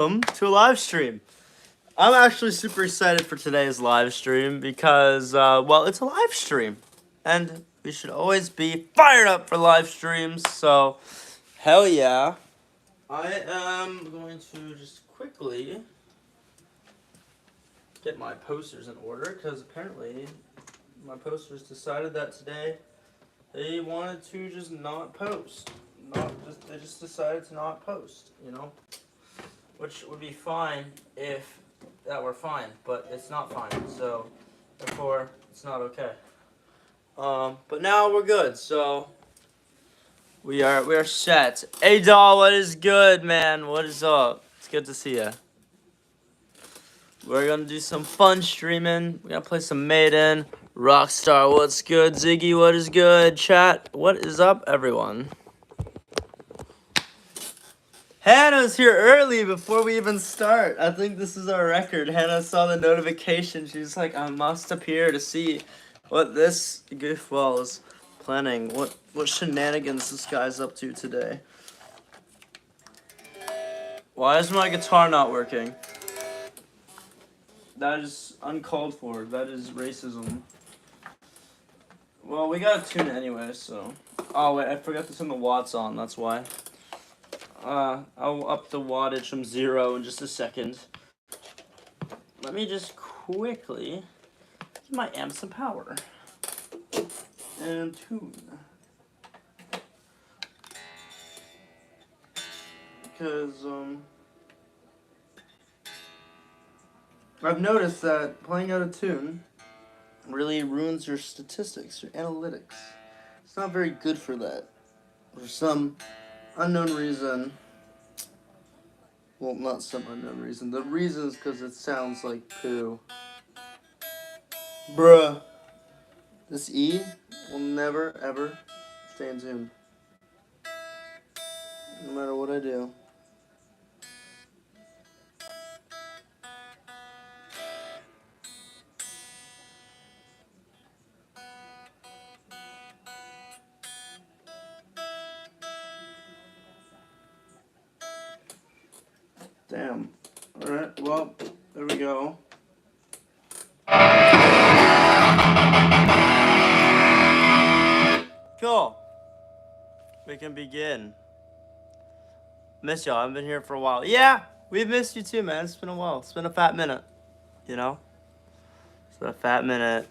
welcome to a live stream. I'm actually super excited for today's live stream because, well, it's a live stream. And we should always be fired up for live streams, so hell yeah. I am going to just quickly get my posters in order because apparently my posters decided that today they wanted to just not post. They just decided to not post, you know? Which would be fine if that were fine, but it's not fine, so therefore it's not okay. But now we're good, so we are set. Hey doll, what is good, man? What is up? It's good to see ya. We're gonna do some fun streaming. We're gonna play some Maiden. Rockstar, what's good? Ziggy, what is good? Chat, what is up, everyone? Hannah's here early before we even start. I think this is our record. Hannah saw the notification. She's like, I must appear to see what this goofball is planning. What shenanigans this guy's up to today. Why is my guitar not working? That is uncalled for. That is racism. Well, we gotta tune it anyway, so. Oh, wait, I forgot to turn the watts on. That's why. I'll up the wattage from 0 in just a second. Let me just quickly give my amp some power. And tune. Because, I've noticed that playing out of tune really ruins your statistics, your analytics. It's not very good for that. For some unknown reason. Well, not some unknown reason. The reason is because it sounds like poo. Bruh. This E will never, ever stay in tune. No matter what I do. Damn. Alright, well, there we go. Cool. We can begin. Miss y'all. I've been here for a while. Yeah, we've missed you too, man. It's been a while. It's been a fat minute. You know? It's been a fat minute.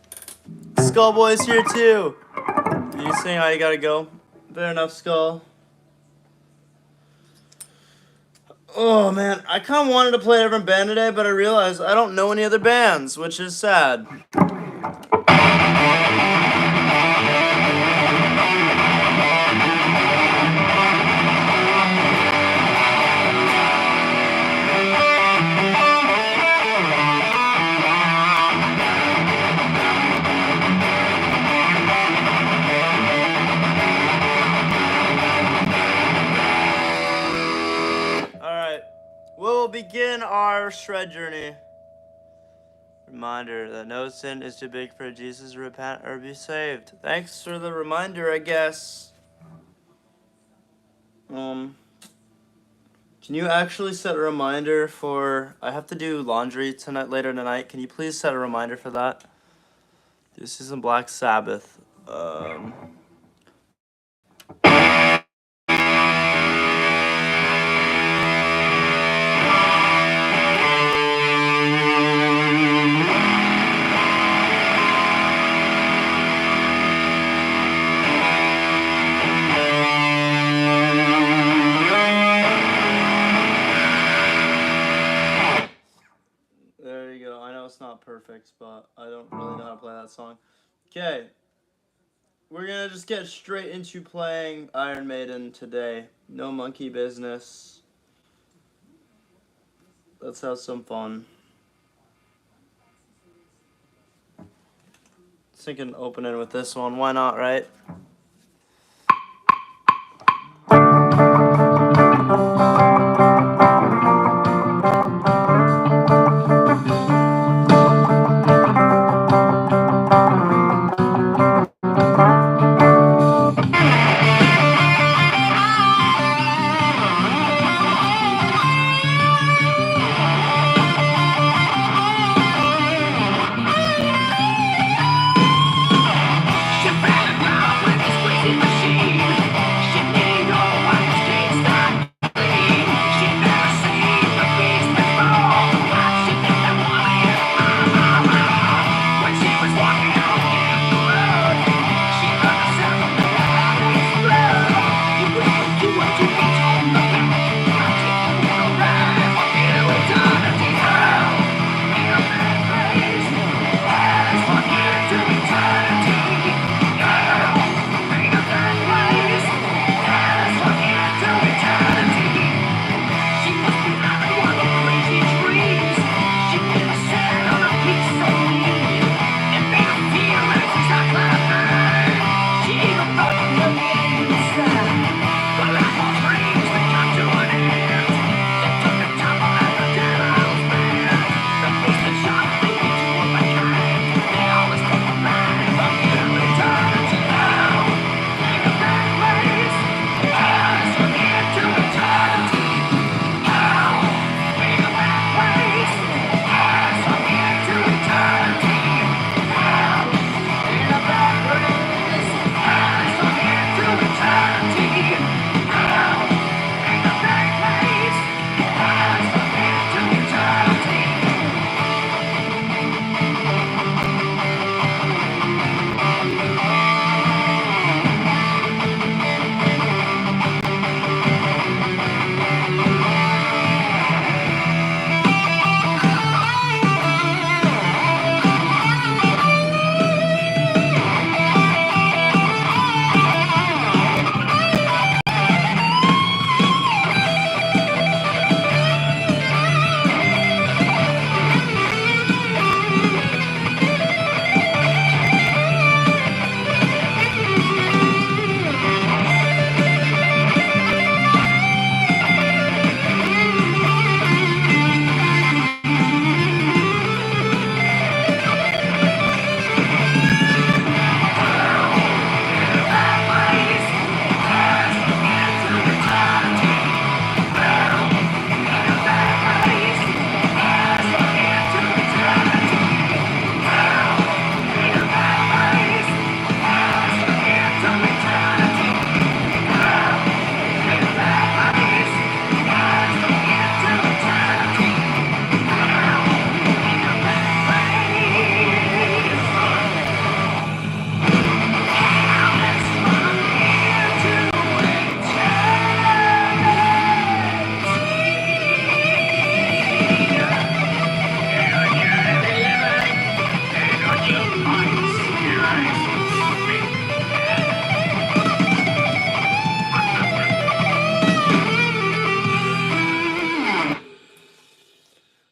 Skullboy's here too. You saying how you gotta go? Fair enough, Skull. Oh man, I kind of wanted to play a different band today, but I realized I don't know any other bands, which is sad. We'll begin our shred journey. Reminder that no sin is too big for Jesus to repent or be saved. Thanks for the reminder, I guess. Can you actually set a reminder for... I have to do laundry later tonight. Can you please set a reminder for that? This is in Black Sabbath. Not perfect, but I don't really know how to play that song. Okay, we're gonna just get straight into playing Iron Maiden today. No monkey business. Let's have some fun. Thinking opening with this one. Why not, right?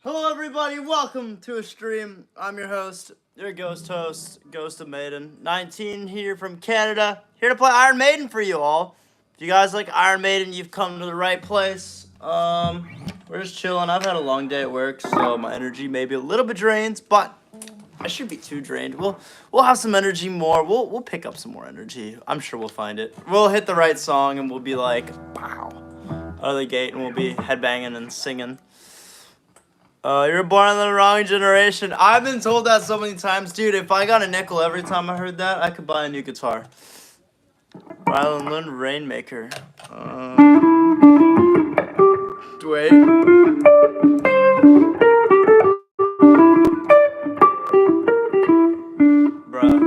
Hello, everybody. Welcome to a stream. I'm your host, your ghost host, Ghost of Maiden. 19 here from Canada. Here to play Iron Maiden for you all. If you guys like Iron Maiden, you've come to the right place. We're just chilling. I've had a long day at work, so my energy may be a little bit drained, but I shouldn't be too drained. We'll have some energy more. We'll pick up some more energy. I'm sure we'll find it. We'll hit the right song and we'll be like, wow, out of the gate, and we'll be headbanging and singing. You're born in the wrong generation. I've been told that so many times, dude. If I got a nickel every time I heard that, I could buy a new guitar. Rylan Lund Rainmaker. Wait. Bruh.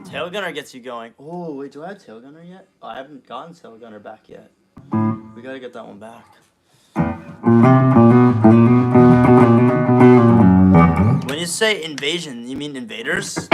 Tail Gunner gets you going. Oh, wait, do I have Tail Gunner yet? Oh, I haven't gotten Tail Gunner back yet. We gotta get that one back. When you say invasion, you mean invaders?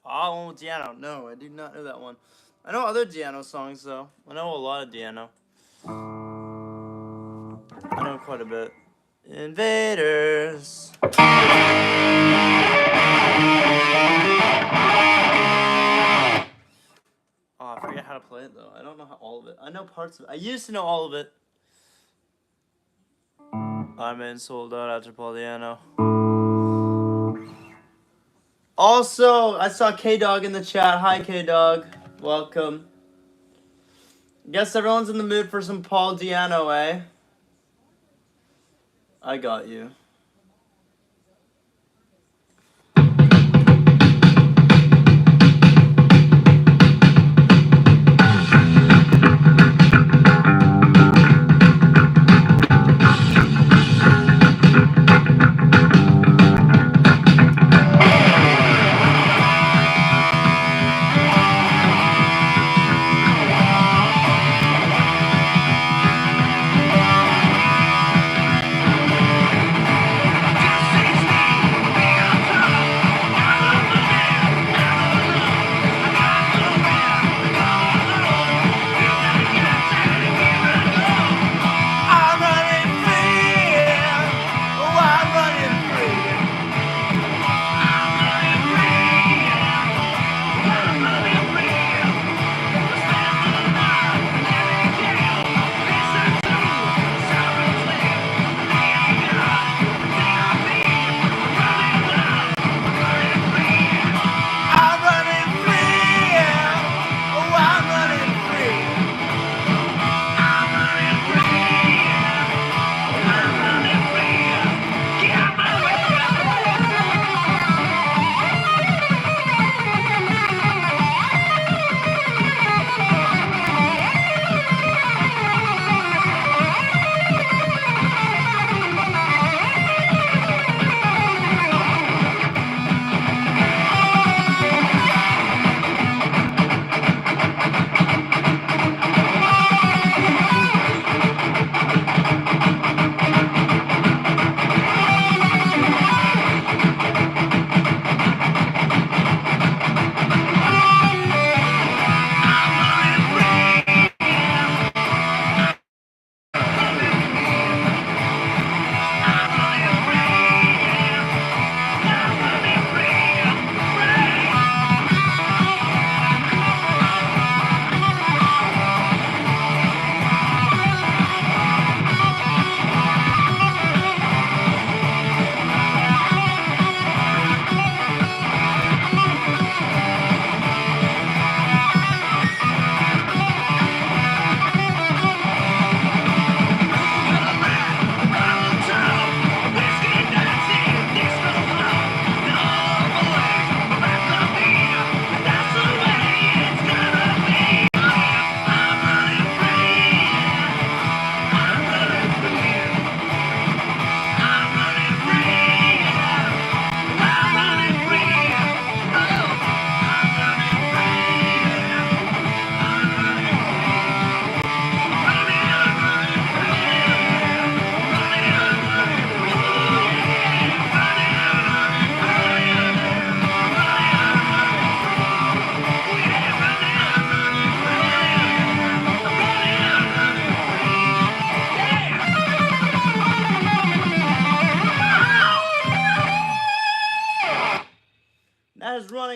Oh, Diano. No, I do not know that one. I know other Diano songs, though. I know a lot of Diano. I know quite a bit. Invaders. Oh, I forget how to play it, though. I don't know all of it. I know parts of it. I used to know all of it. I'm in sold out after Paul Diano. Also, I saw K-Dog in the chat. Hi, K-Dog. Welcome. Guess everyone's in the mood for some Paul Diano, eh? I got you.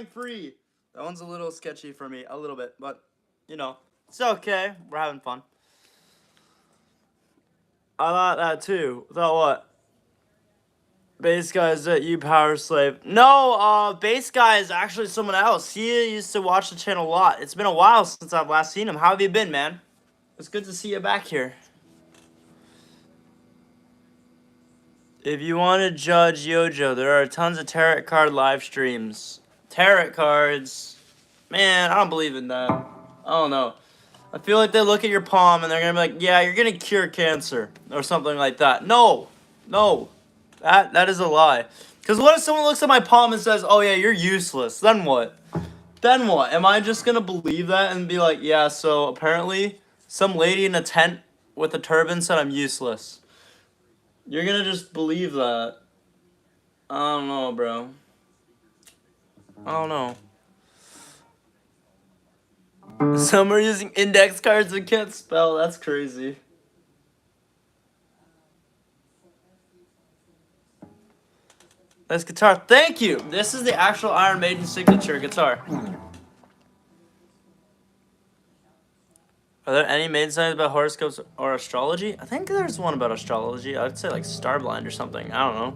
going free. That one's a little sketchy for me, a little bit, but you know, it's okay. We're having fun. I thought that too. Thought what? Bass guy, is that you, Power Slave? No, Bass guy is actually someone else. He used to watch the channel a lot. It's been a while since I've last seen him. How have you been, man? It's good to see you back here. If you want to judge Yojo, there are tons of tarot card live streams. Tarot cards? Man, I don't believe in that. I don't know. I feel like they look at your palm and they're going to be like, yeah, you're going to cure cancer. Or something like that. No. No. That is a lie. Because what if someone looks at my palm and says, oh yeah, you're useless? Then what? Then what? Am I just going to believe that and be like, yeah, so apparently some lady in a tent with a turban said I'm useless. You're going to just believe that. I don't know, bro. I don't know. Some are using index cards and can't spell. That's crazy. Nice guitar. Thank you. This is the actual Iron Maiden signature guitar. Are there any Maiden songs about horoscopes or astrology? I think there's one about astrology. I'd say like Starblind or something. I don't know.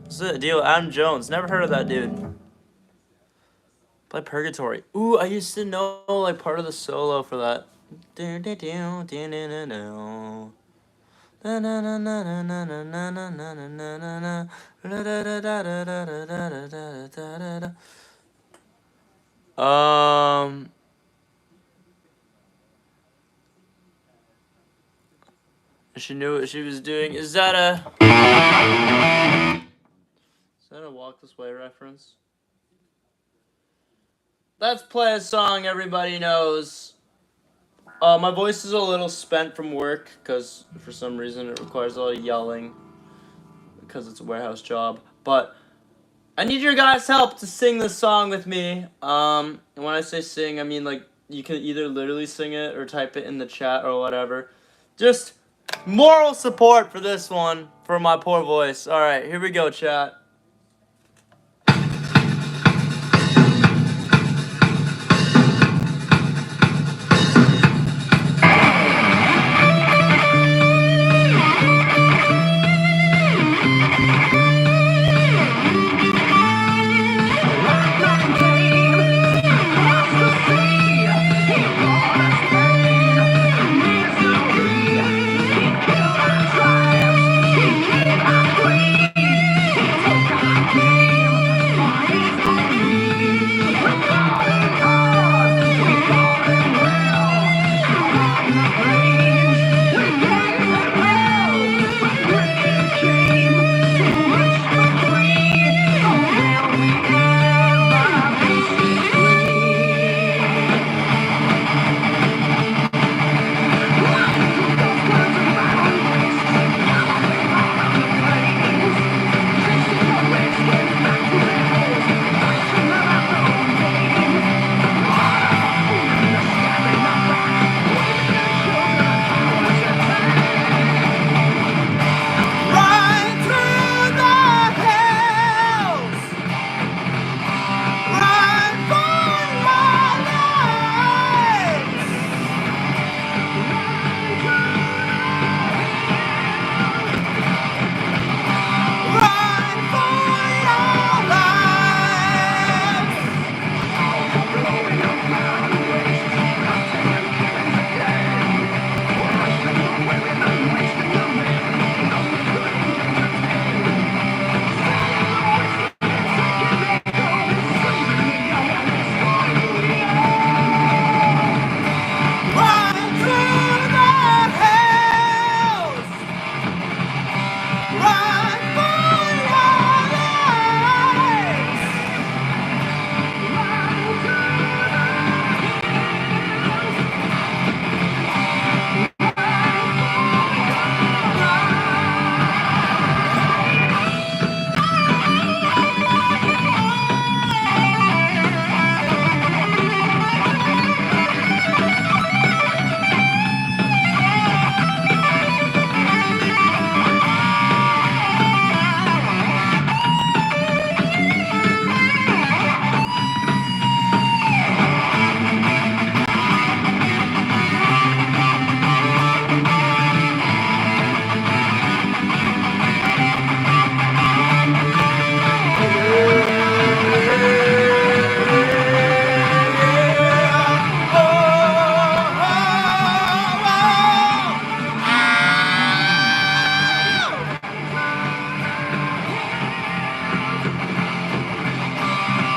What's the deal? Adam Jones. Never heard of that dude. Play Purgatory. Ooh, I used to know like part of the solo for that. She knew what she was doing. Is that a Walk This Way reference? Let's play a song everybody knows. My voice is a little spent from work because for some reason it requires a lot of yelling because it's a warehouse job. But I need your guys' help to sing this song with me. And when I say sing, I mean like you can either literally sing it or type it in the chat or whatever. Just moral support for this one for my poor voice. All right, here we go, chat.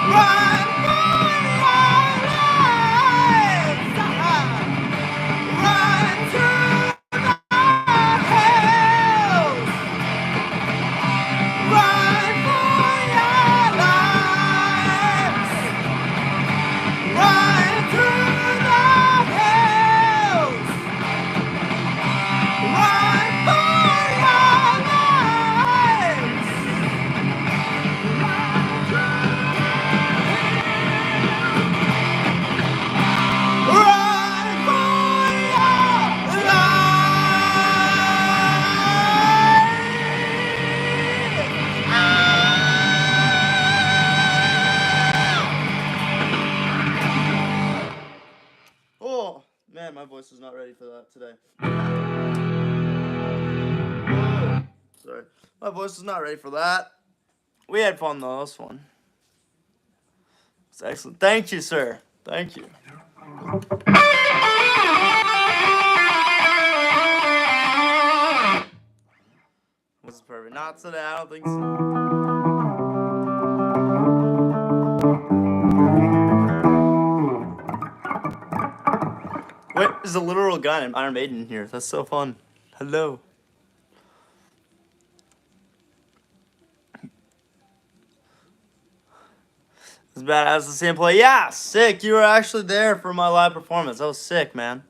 Run for your lives! Run to the hills! Run for your lives! Run through the hills! Run for your lives! Run for your lives! Oh, man, my voice is not ready for that today. Oh, sorry. My voice is not ready for that. We had fun though, this one. It's excellent. Thank you, sir. Thank you. This is perfect. Not today, I don't think so. Wait, there's a literal gun in Iron Maiden here. That's so fun. Hello. It's badass to see him play. Yeah, sick. You were actually there for my live performance. That was sick, man.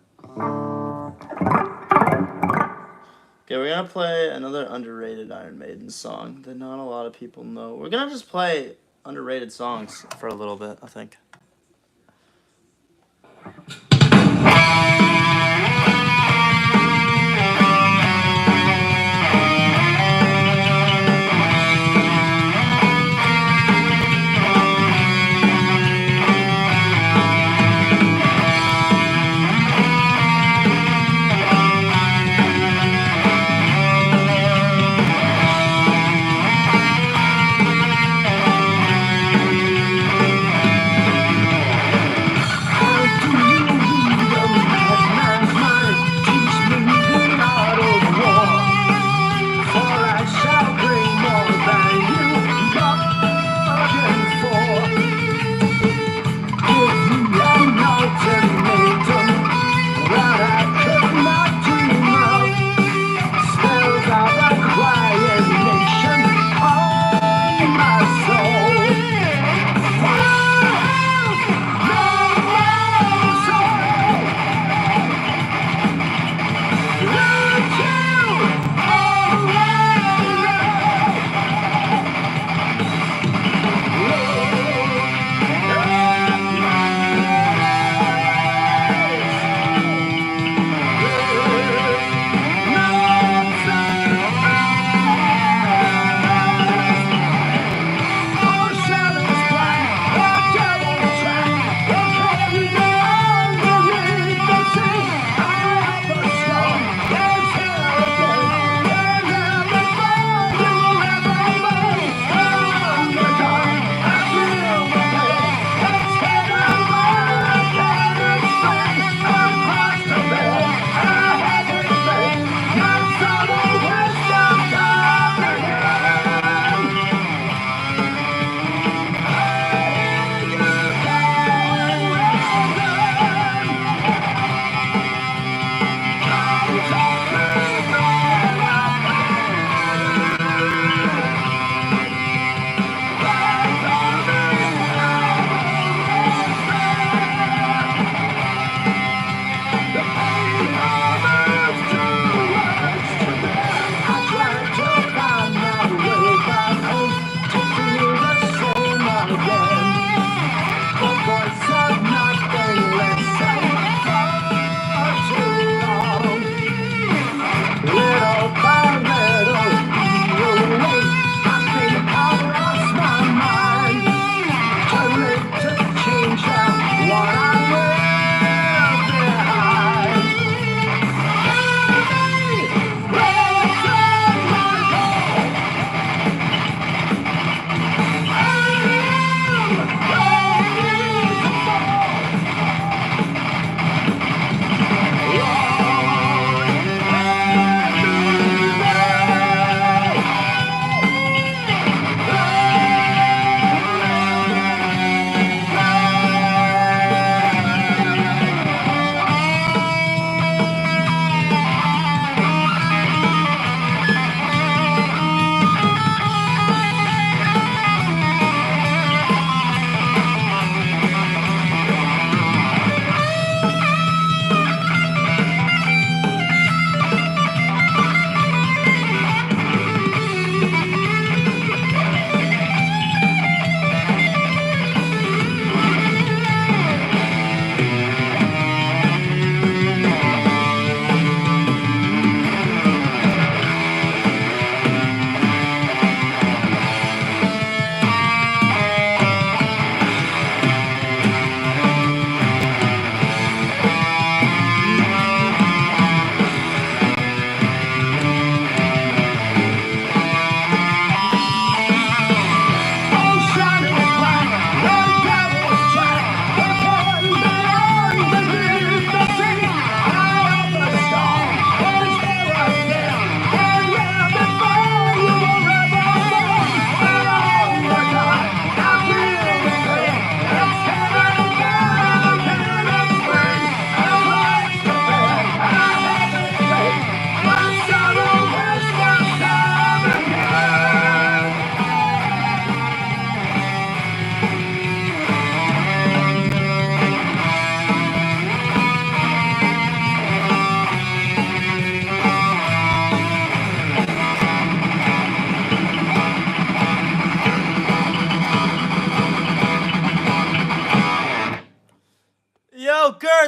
Okay, we're gonna play another underrated Iron Maiden song that not a lot of people know. We're gonna just play underrated songs for a little bit, I think.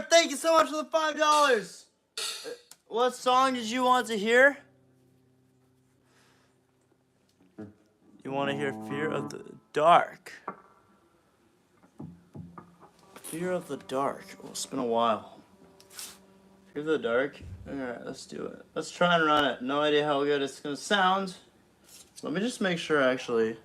Sir, thank you so much for the $5. What song did you want to hear? You want to hear Fear of the Dark. Fear of the Dark. Oh, it's been a while. Fear of the Dark. Alright, let's do it. Let's try and run it. No idea how good it's going to sound. Let me just make sure, actually.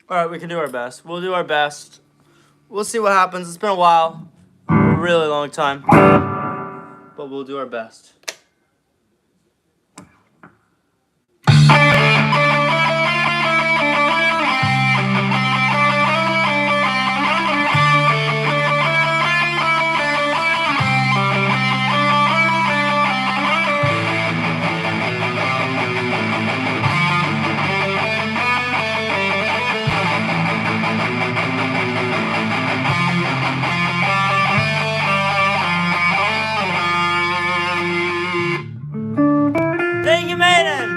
Alright, we can do our best. We'll do our best. We'll see what happens. It's been a while. A really long time. But we'll do our best. Thank you, Maiden!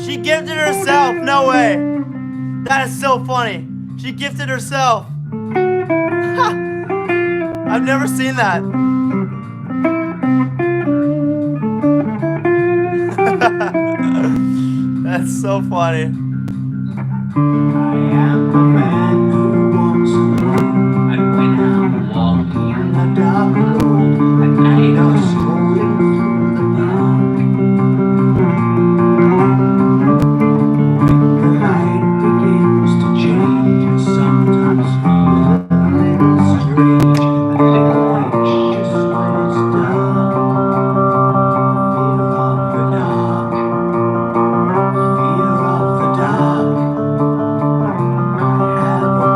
She gifted herself. No way. That is so funny. She gifted herself. I've never seen that. That's so funny. I am a man who walks alone, and when I'm walking in the dark road, at night I'm strolling through the park. When the light begins to change, I sometimes feel a little strange, a little anxious when it's dark. Fear of the dark, fear of the dark. I have a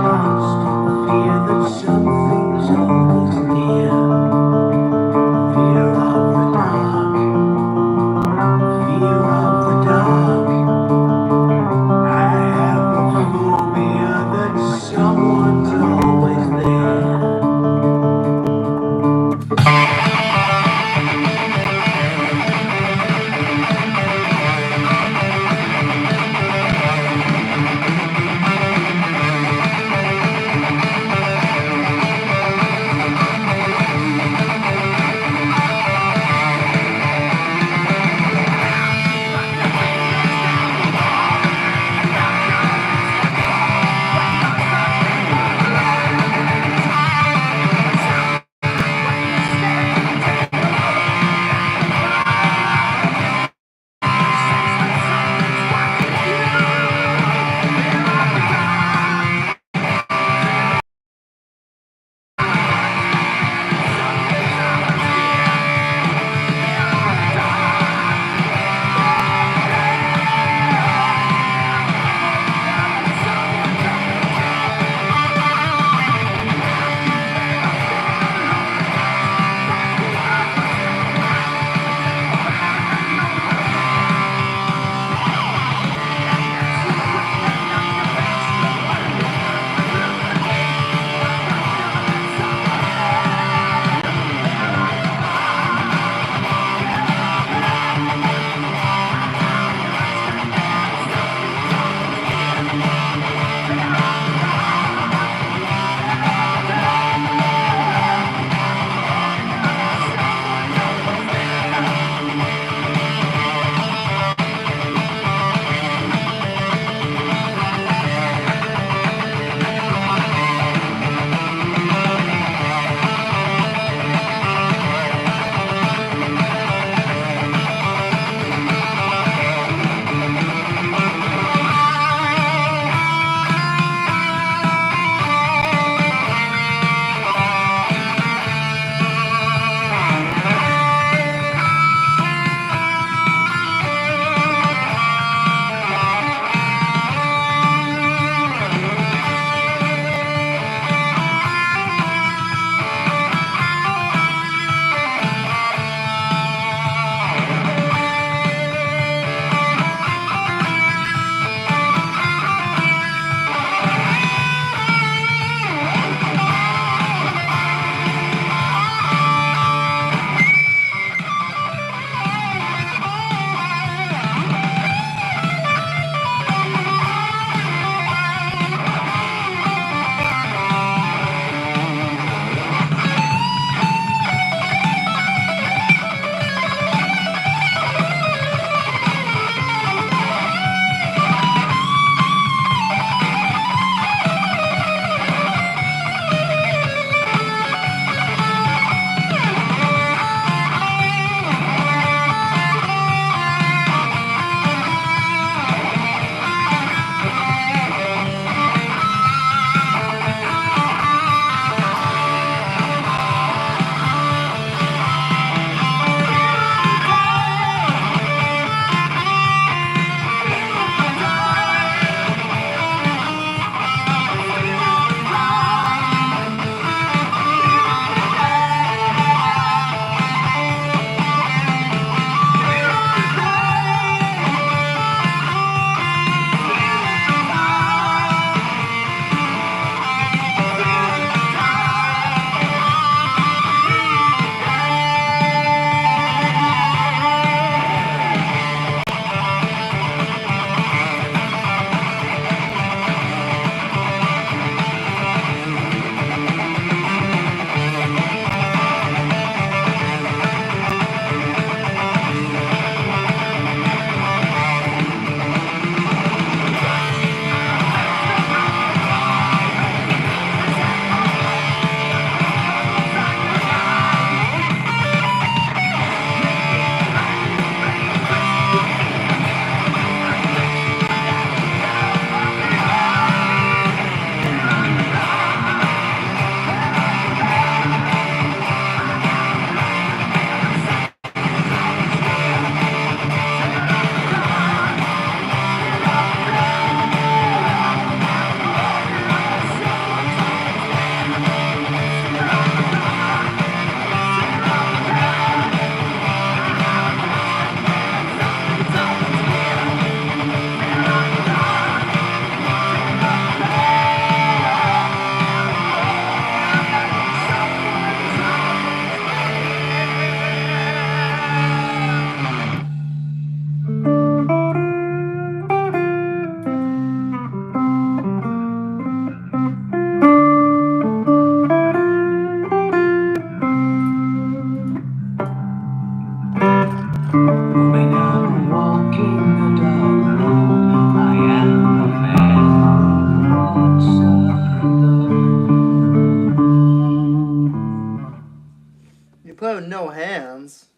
have no hands.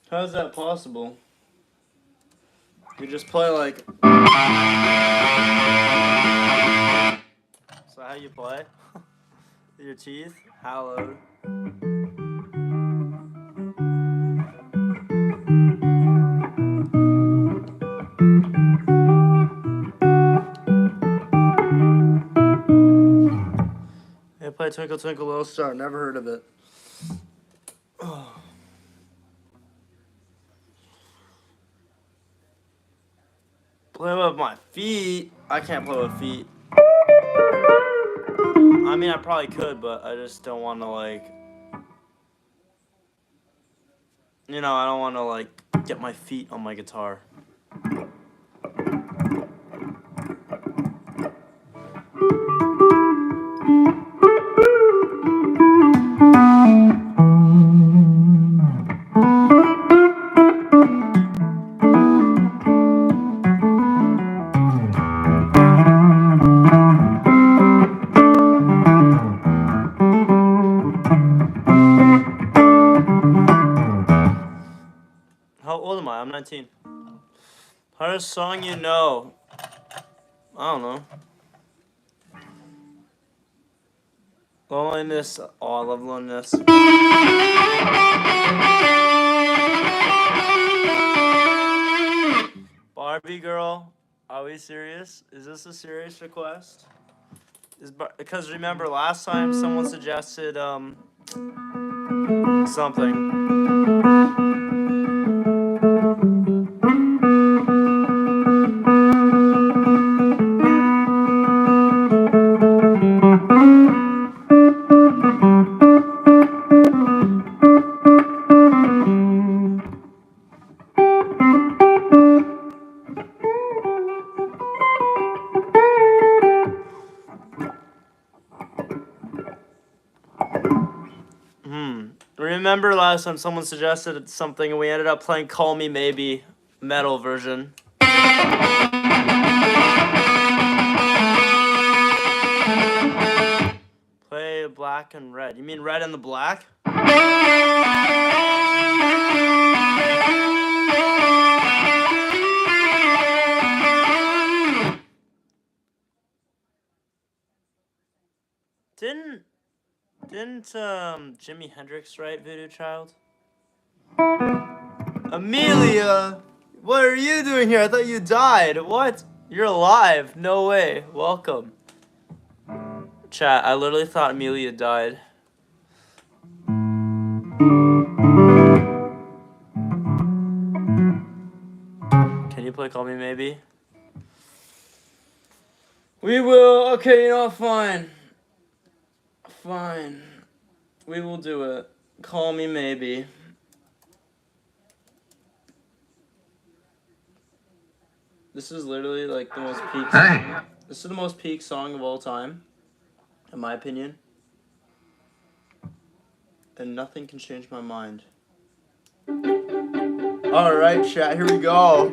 How is that possible? You just play like. So how you play? Your teeth? Hallowed. I play Twinkle Twinkle Little Star. Never heard of it. Oh. Play with my feet. I can't play with feet. I mean, I probably could, but I just don't want to, like... You know, I don't want to, like, get my feet on my guitar. How old am I? I'm 19. Hardest song you know? I don't know. Loneliness. Oh, I love Loneliness. Barbie girl. Are we serious? Is this a serious request? Because remember last time someone suggested something. Remember last time someone suggested something and we ended up playing Call Me Maybe metal version. Play black and red. You mean red and the black? Didn't Jimi Hendrix write Voodoo Child? Amelia! What are you doing here? I thought you died. What? You're alive. No way. Welcome. Chat, I literally thought Amelia died. Can you play Call Me Maybe? We will. Okay, you know what? Fine. Fine. We will do it. Call Me Maybe. This is literally like the most peak song. This is the most peak song of all time, in my opinion. And nothing can change my mind. Alright, chat, here we go.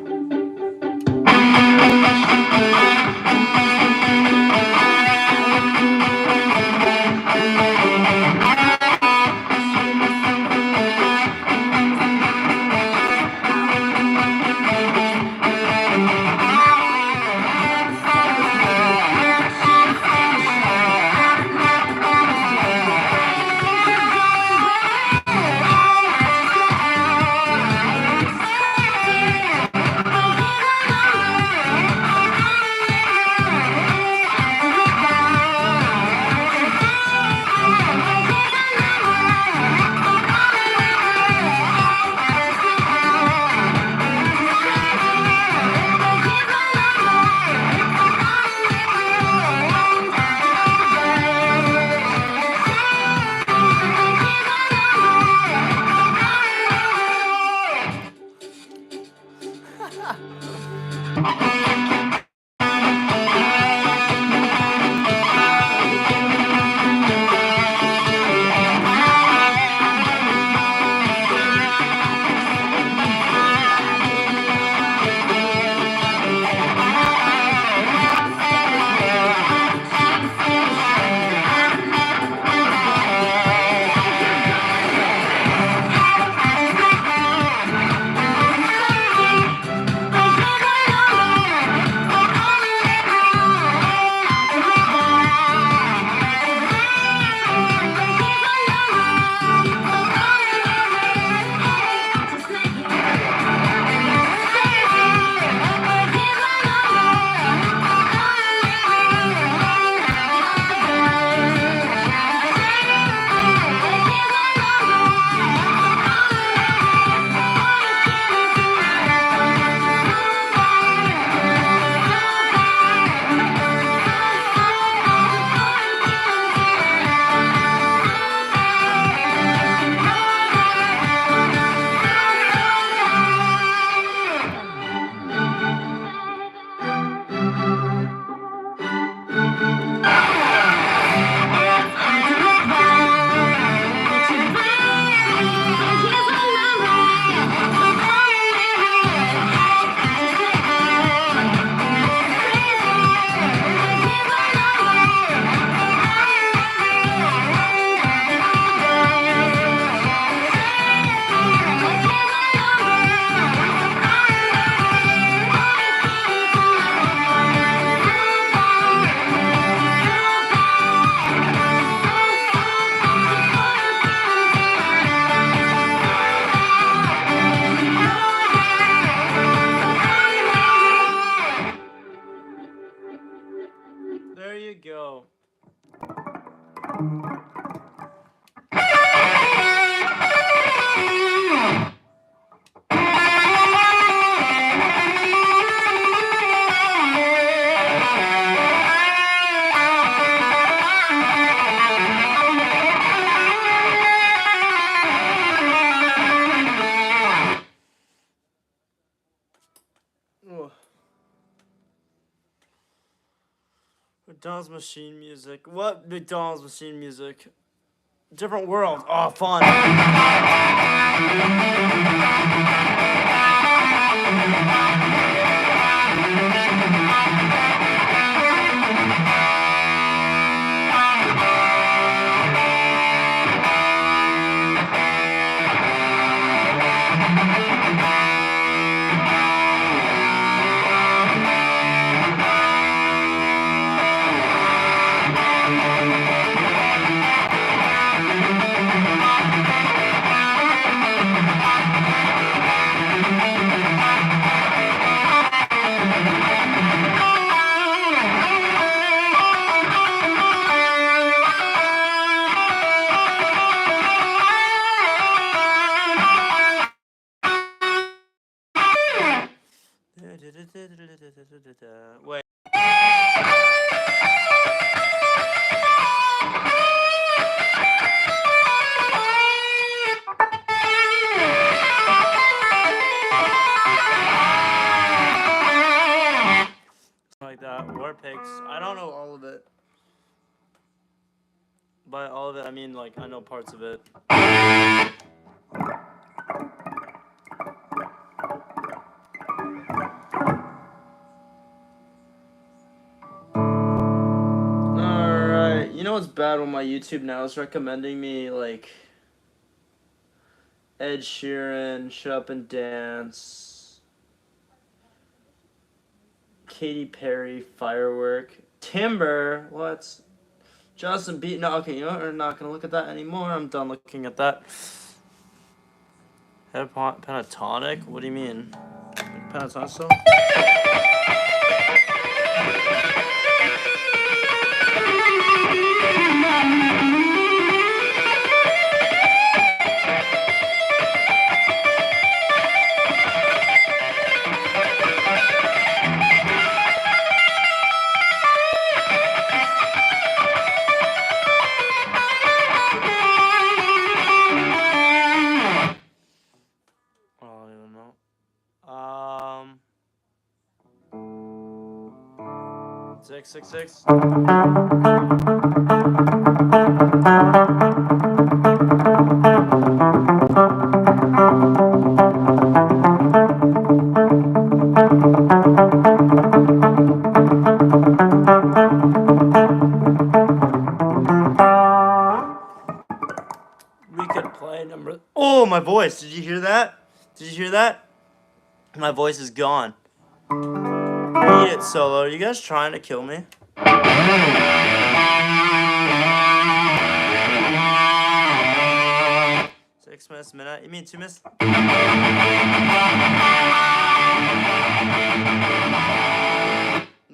McDonald's machine music. What McDonald's machine music? Different world. Oh, fun. Wait. Like that. War Pigs. I don't know all of it. By all of it, I mean, like, I know parts of it. Alright, you know what's bad when my YouTube now is recommending me, like, Ed Sheeran, Shut Up and Dance, Katy Perry, Firework, Timber, what? Justin Bieber, no, okay, you know what, we're not gonna look at that anymore, I'm done looking at that. Pentatonic? What do you mean? Pentatonic song? Six, six, six. We could play number. Oh, my voice! Did you hear that? Did you hear that? My voice is gone. Eat it, Solo. Are you guys trying to kill me? 6 minutes, minute. You mean 2 minutes?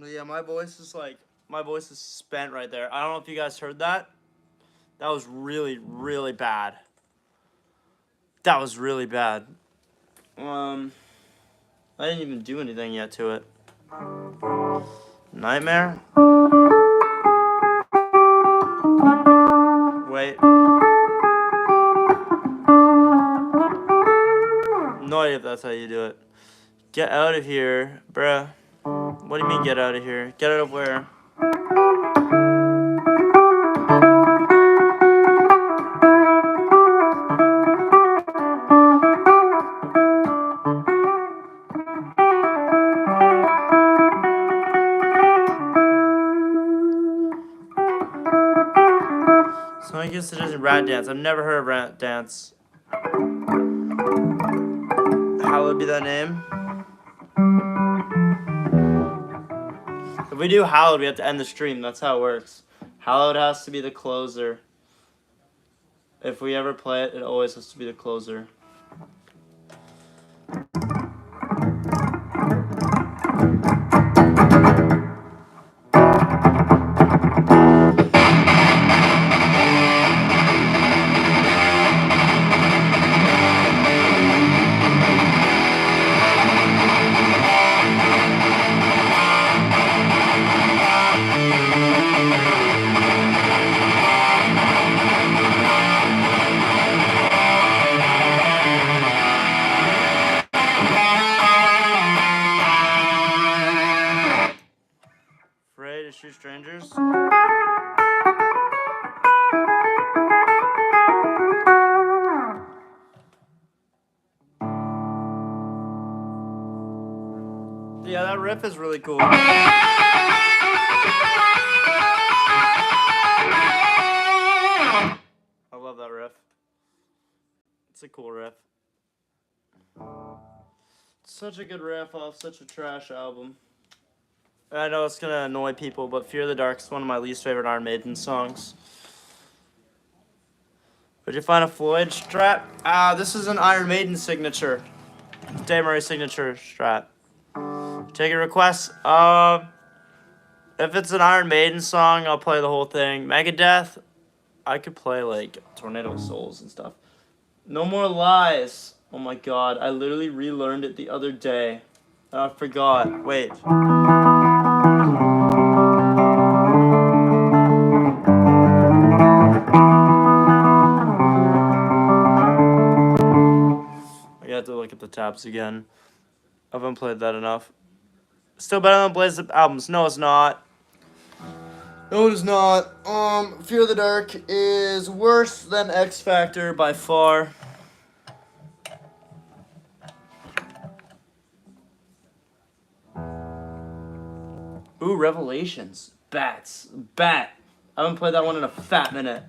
Yeah, my voice is spent right there. I don't know if you guys heard that. That was really, really bad. That was really bad. I didn't even do anything yet to it. Nightmare? Wait. No idea if that's how you do it. Get out of here, bruh. What do you mean get out of here? Get out of where? So I guess it is rat dance. I've never heard of rat dance. How would be that name? If we do Hallowed, we have to end the stream. That's how it works. Hallowed has to be the closer. If we ever play it, it always has to be the closer. riff is really cool. I love that riff. It's a cool riff. Such a good riff off such a trash album. I know it's gonna annoy people, but Fear the Dark is one of my least favorite Iron Maiden songs. Did you find a Floyd Strat? This is an Iron Maiden signature. Dave Murray signature Strat. Take a request. If it's an Iron Maiden song, I'll play the whole thing. Megadeth, I could play like Tornado of Souls and stuff. No More Lies. Oh my god, I literally relearned it the other day. I forgot. Wait. I got to look at the tabs again. I haven't played that enough. Still better than Blaze albums. No, it's not. No, it is not. Fear the Dark is worse than X Factor by far. Ooh, Revelations. Bats. Bat. I haven't played that one in a fat minute.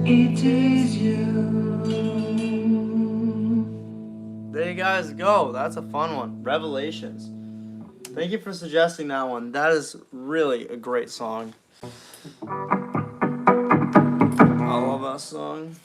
it is you. There you guys go. That's a fun one. Revelations. Thank you for suggesting that one. That is really a great song. I love that song.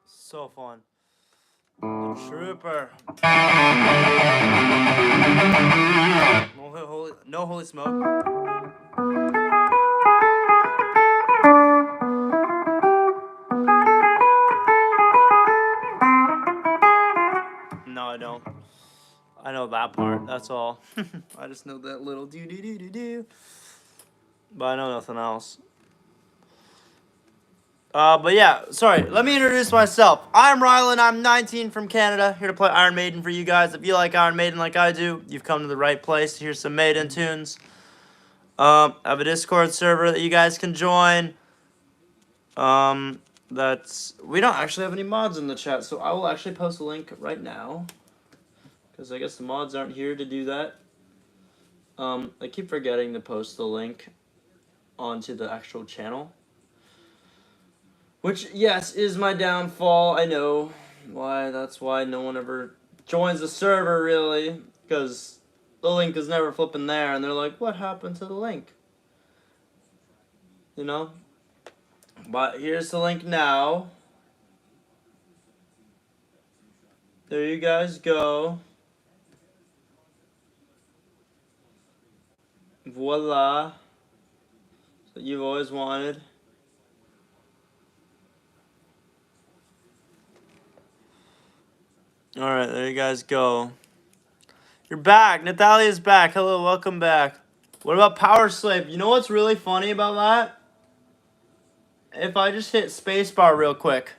So fun. The Trooper. No holy smoke. No, I don't. I know that part. That's all. I just know that little do do do do do. But I know nothing else. But yeah, sorry. Let me introduce myself. I'm Rylan. I'm 19 from Canada. Here to play Iron Maiden for you guys. If you like Iron Maiden like I do, you've come to the right place to hear some Maiden tunes. I have a Discord server that you guys can join. We don't actually have any mods in the chat, so I will actually post a link right now. Because I guess the mods aren't here to do that. I keep forgetting to post the link onto the actual channel. Which, yes, is my downfall. I know why. That's why no one ever joins the server, really. Because the link is never flipping there. And they're like, what happened to the link? You know? But here's the link now. There you guys go. Voila. That you've always wanted. Alright, there you guys go. You're back. Natalia's back. Hello, welcome back. What about Power Slave? You know what's really funny about that? If I just hit spacebar real quick.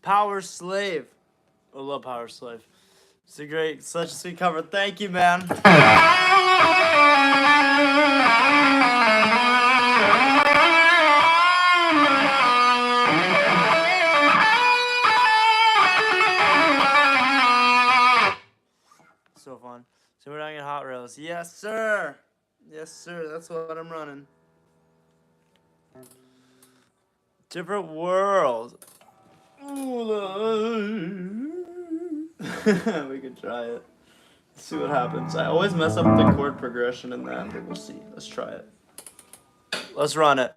Power Slave. I love Power Slave. It's a great, such a sweet cover. Thank you, man. So fun. So we're running hot rails. Yes, sir. Yes, sir. That's what I'm running. Different world. We could try it. Let's see what happens. I always mess up the chord progression in that, but we'll see. Let's try it. Let's run it.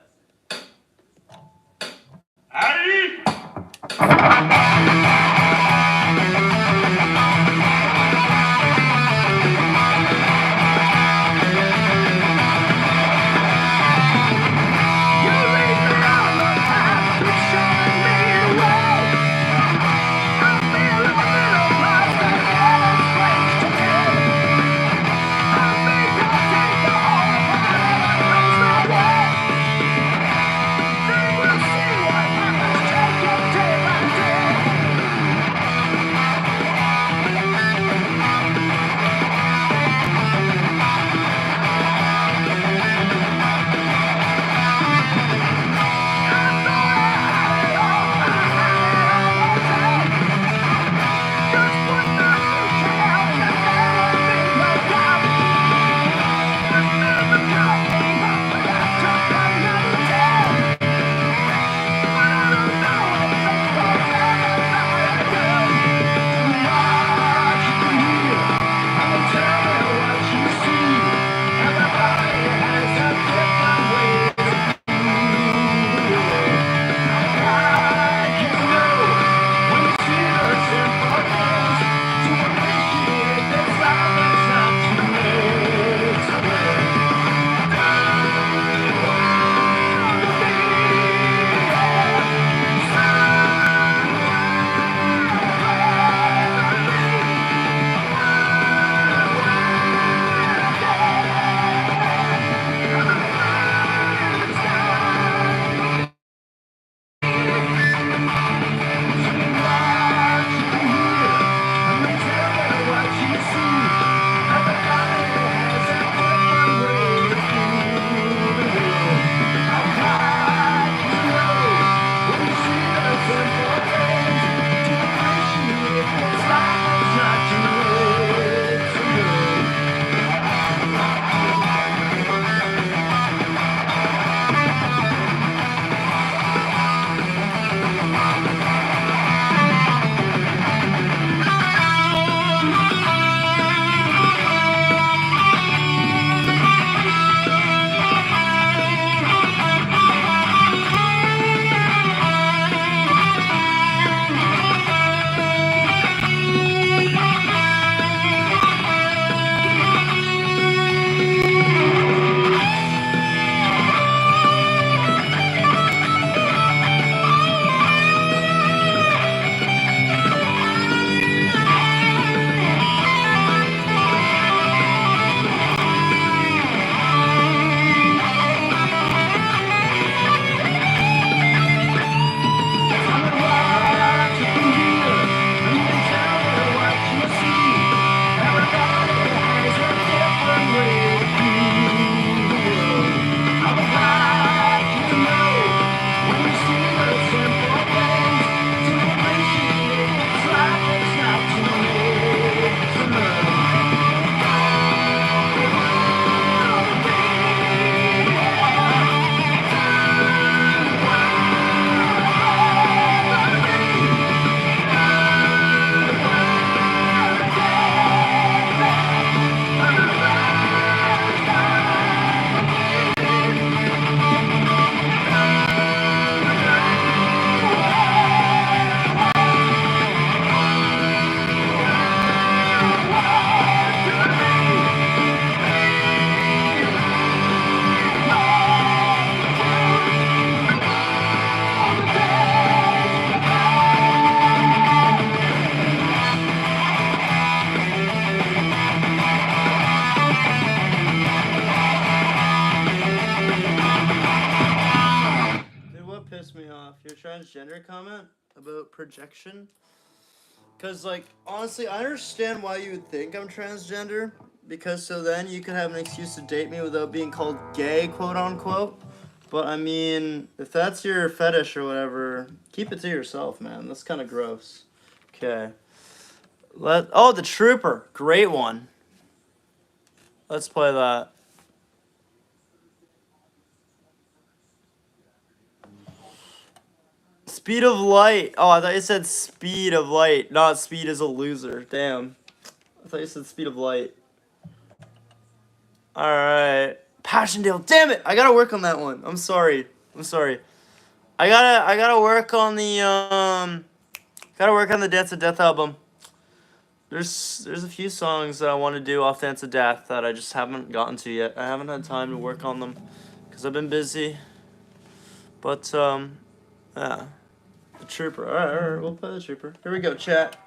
projection. Because, like, honestly, I understand why you would think I'm transgender. Because so then you could have an excuse to date me without being called gay, quote unquote. But I mean, if that's your fetish or whatever, keep it to yourself, man. That's kind of gross. Okay. Oh, the Trooper. Great one. Let's play that. Speed of light. Oh, I thought you said speed of light, not speed as a loser. Damn. I thought you said speed of light. Alright. Passchendaele. Damn it! I gotta work on that one. I'm sorry. I gotta work on the Dance of Death album. There's a few songs that I want to do off Dance of Death that I just haven't gotten to yet. I haven't had time to work on them because I've been busy. But yeah. The Trooper. Alright, we'll play the Trooper. Here we go, chat.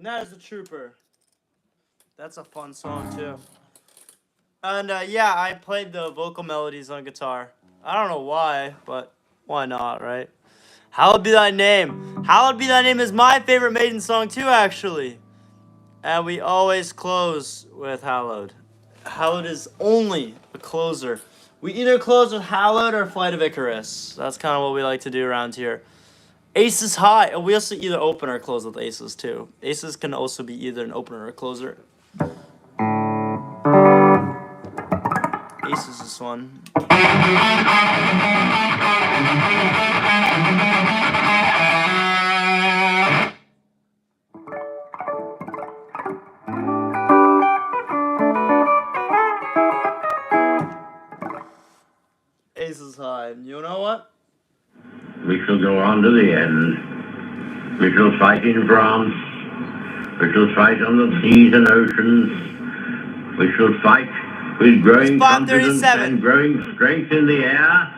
That is a trooper. That's a fun song too. And yeah, I played the vocal melodies on guitar. I don't know why, but why not, right? Hallowed Be Thy Name. Hallowed Be Thy Name is my favorite Maiden song too, actually. And we always close with Hallowed. Hallowed is only a closer. We either close with Hallowed or Flight of Icarus. That's kind of what we like to do around here. Aces High. And we also either open or close with Aces too. Aces can also be either an opener or a closer. Aces this one. Aces High. You know what? We shall go on to the end. We shall fight in France. We shall fight on the seas and oceans. We shall fight with growing confidence and growing strength in the air.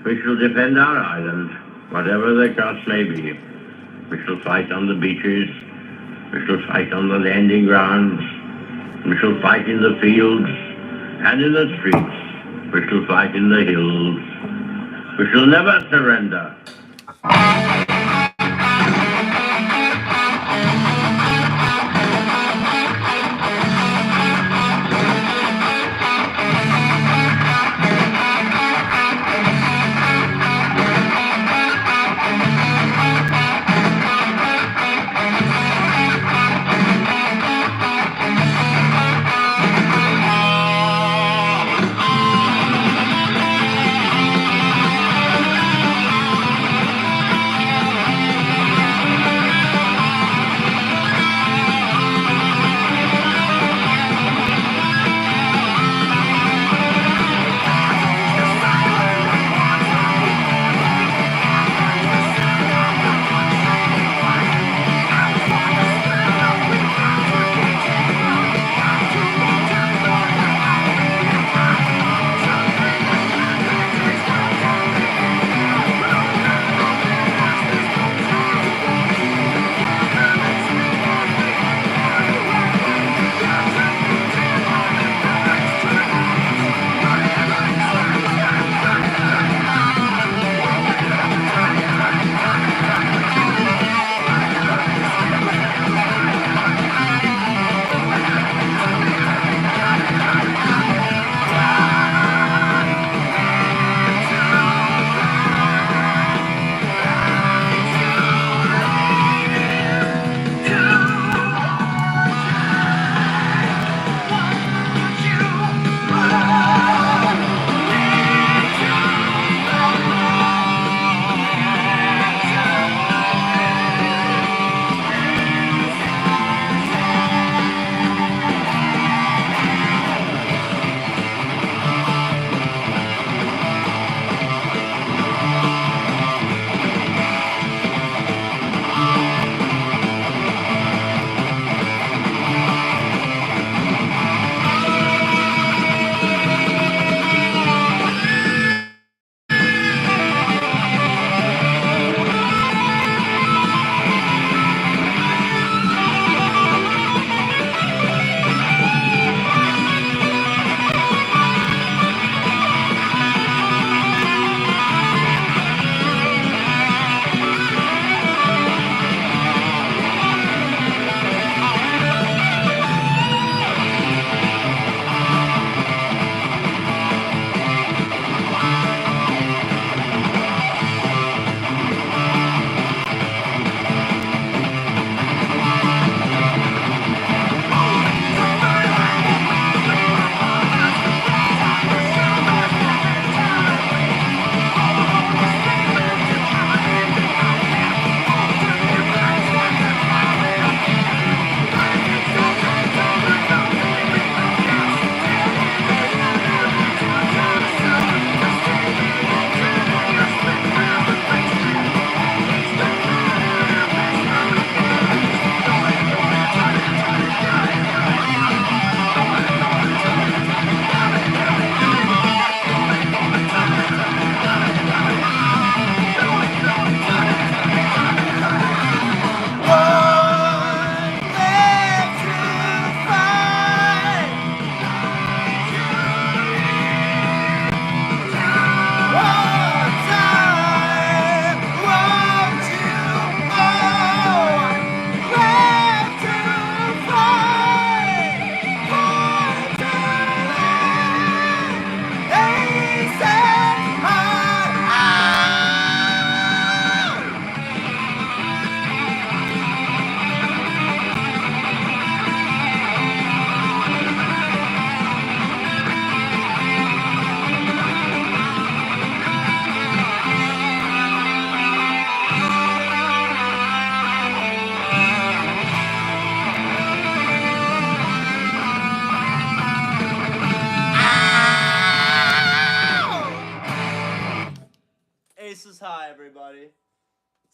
We shall defend our island, whatever the cost may be. We shall fight on the beaches. We shall fight on the landing grounds. We shall fight in the fields and in the streets. We shall fight in the hills. We shall never surrender.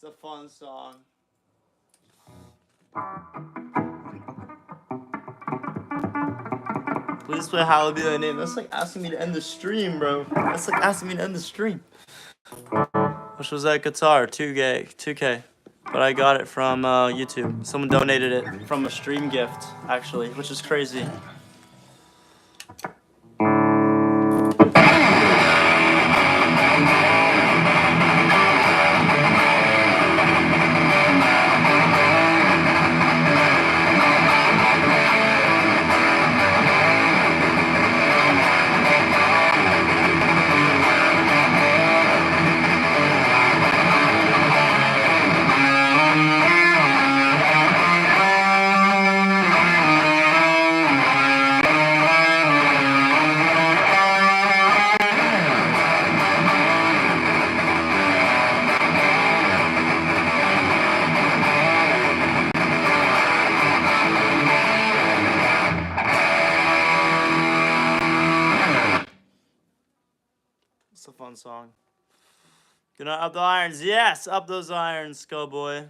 It's a fun song. Please play Hallowed Be Thy Name. That's like asking me to end the stream, bro. That's like asking me to end the stream. Which was that guitar? 2K. But I got it from YouTube. Someone donated it from a stream gift, actually, which is crazy. It's a fun song. Gonna up the irons. Yes, up those irons, go boy.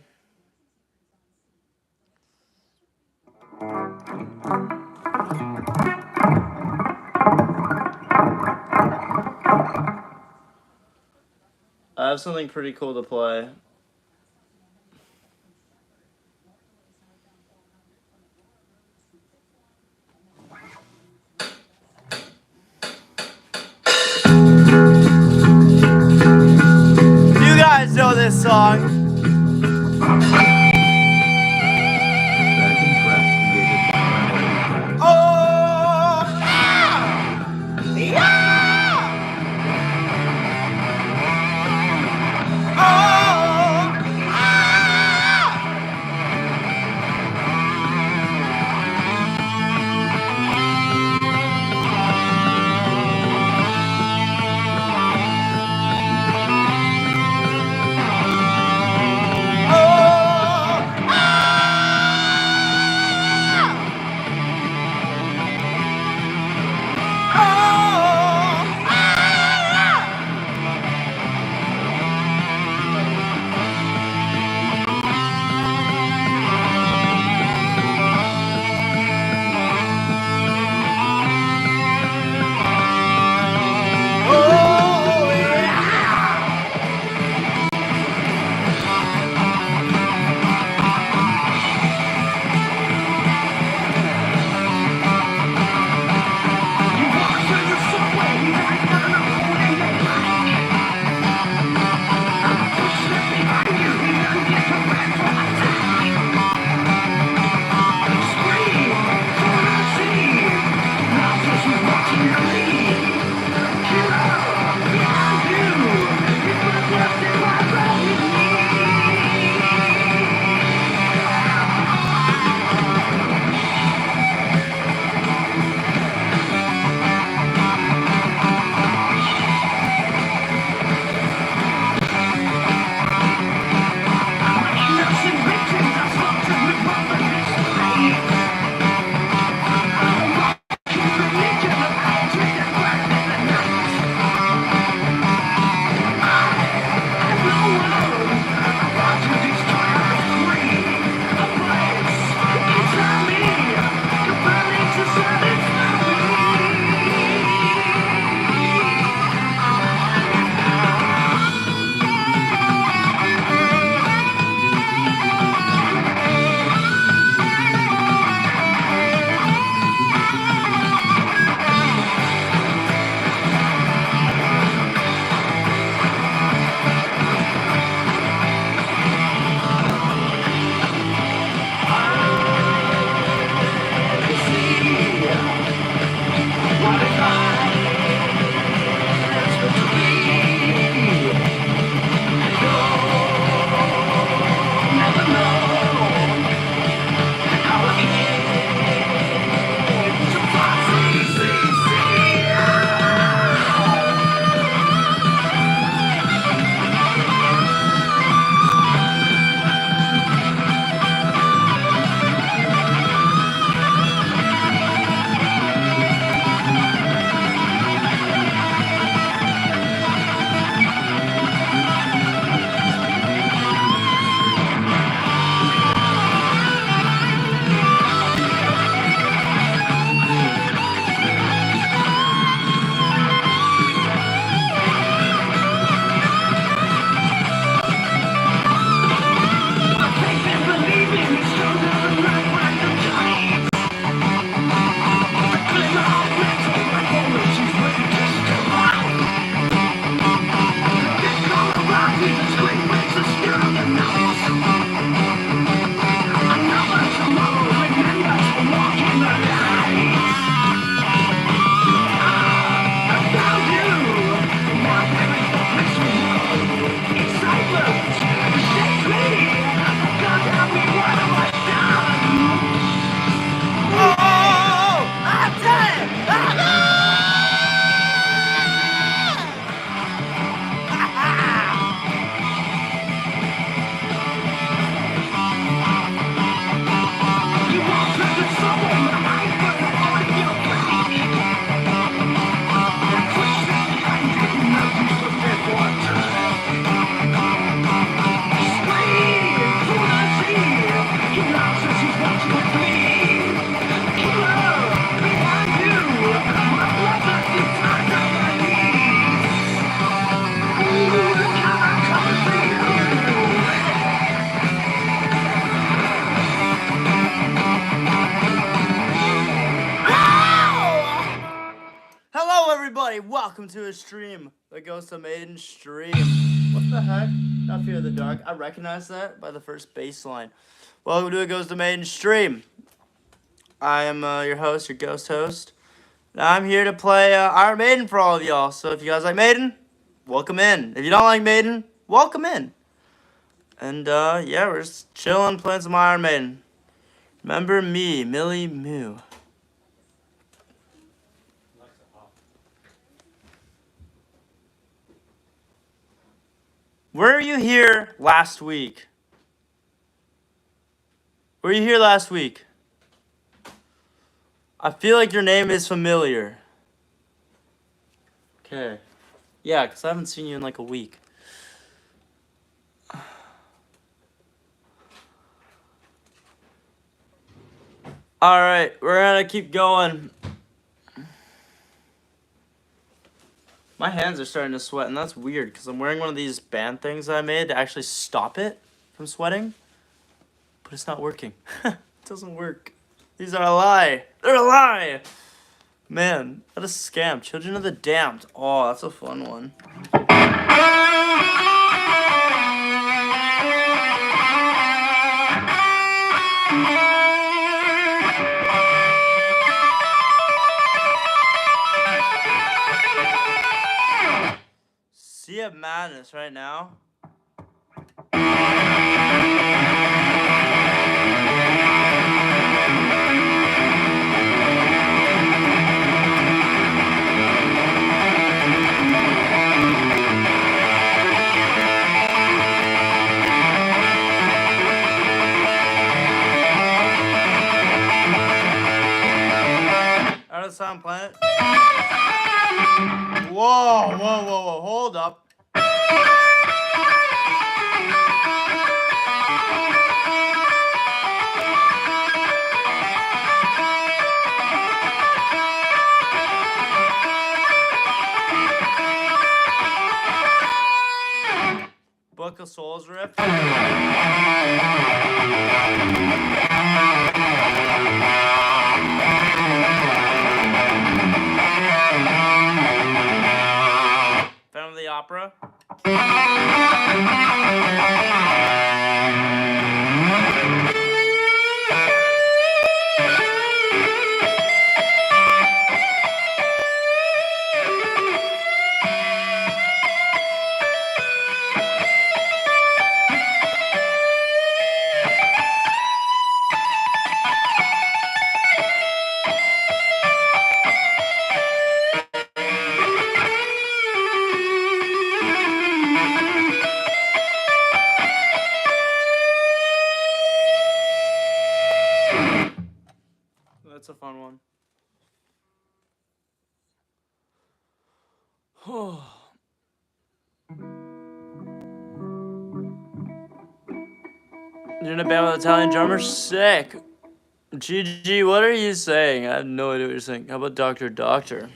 I have something pretty cool to play. You guys know this song. everybody, welcome to a stream that goes to Maiden stream. What the heck? Not Fear of the Dark. I recognize that by the first bass line. Welcome to It Goes to Maiden stream. I am your host, your ghost host. And I'm here to play Iron Maiden for all of y'all. So if you guys like Maiden, welcome in. If you don't like Maiden, welcome in. And yeah, we're just chilling, playing some Iron Maiden. Remember me, Millie Moo. Were you here last week? Were you here last week? I feel like your name is familiar. Okay. Yeah, because I haven't seen you in like a week. Alright, we're gonna keep going. My hands are starting to sweat, and that's weird because I'm wearing one of these band things I made to actually stop it from sweating. But it's not working. It doesn't work. These are a lie. They're a lie! Man, what a scam. Children of the Damned. Oh, that's a fun one. Sea of Madness right now. Out of the Silent Planet. Whoa, hold up. Book of Souls riff. Phantom of the Opera. That's a fun one. You're in a band with Italian drummers? Sick. GG, what are you saying? I have no idea what you're saying. How about Dr. Doctor?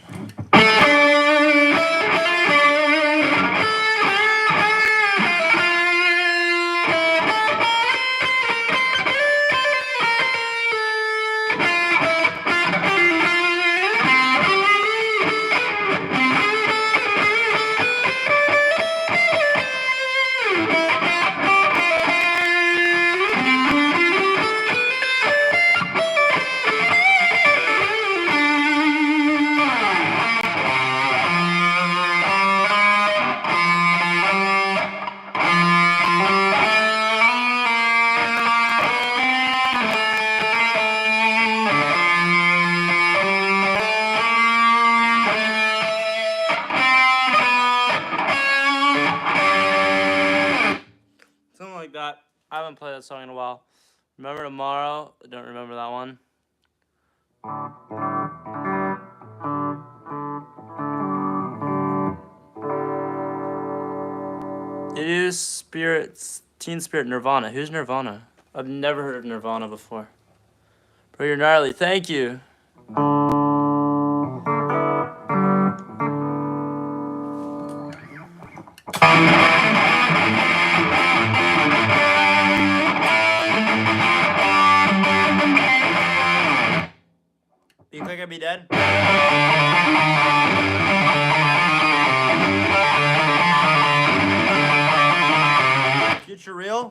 That. I haven't played that song in a while. Remember Tomorrow? I don't remember that one. It is Teen Spirit Nirvana. Who's Nirvana? I've never heard of Nirvana before. Bro, you're gnarly. Thank you. You think I'd be dead? picture real?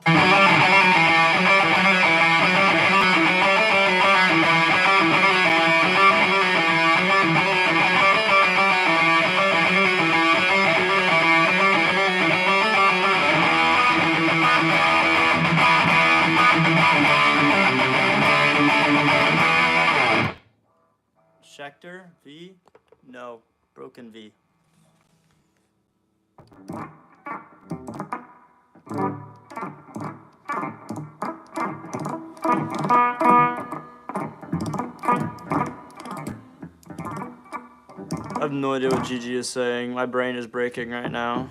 Schecter V? No, broken V. I have no idea what Gigi is saying. My brain is breaking right now.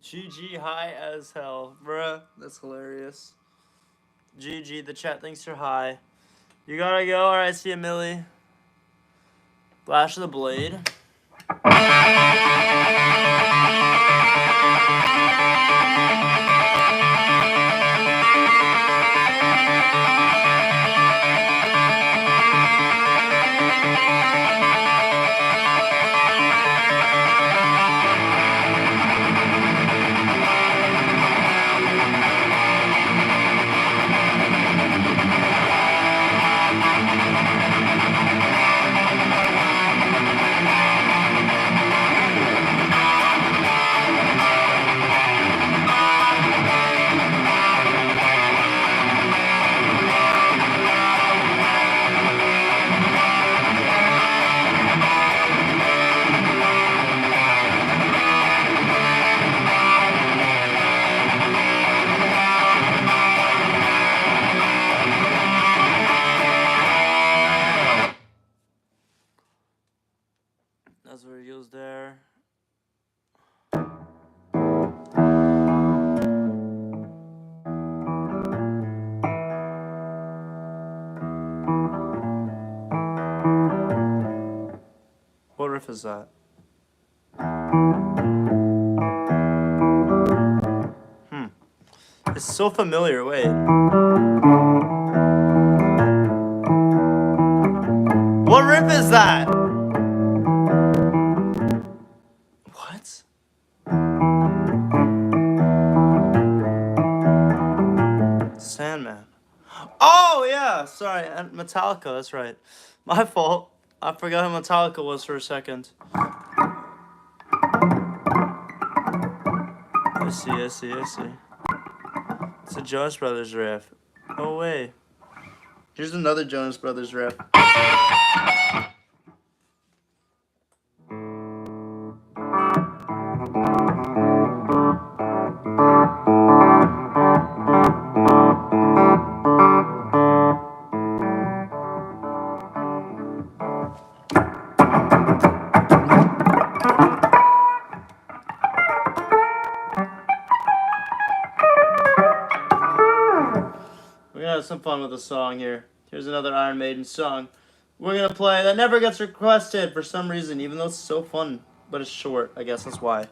GG high as hell. Bruh, that's hilarious. GG, the chat thinks you're high. You gotta go. Alright, see ya, Millie. Flash of the Blade. That's what he goes there. What riff is that? It's so familiar. Wait. What riff is that? What? Sandman. Oh, yeah. Sorry. Metallica. That's right. My fault. I forgot who Metallica was for a second. I see. It's a Jonas Brothers riff. No way. Here's another Jonas Brothers riff. We're gonna have some fun with the song here. Here's another Iron Maiden song. We're gonna play that never gets requested for some reason, even though it's so fun, but it's short. I guess that's why.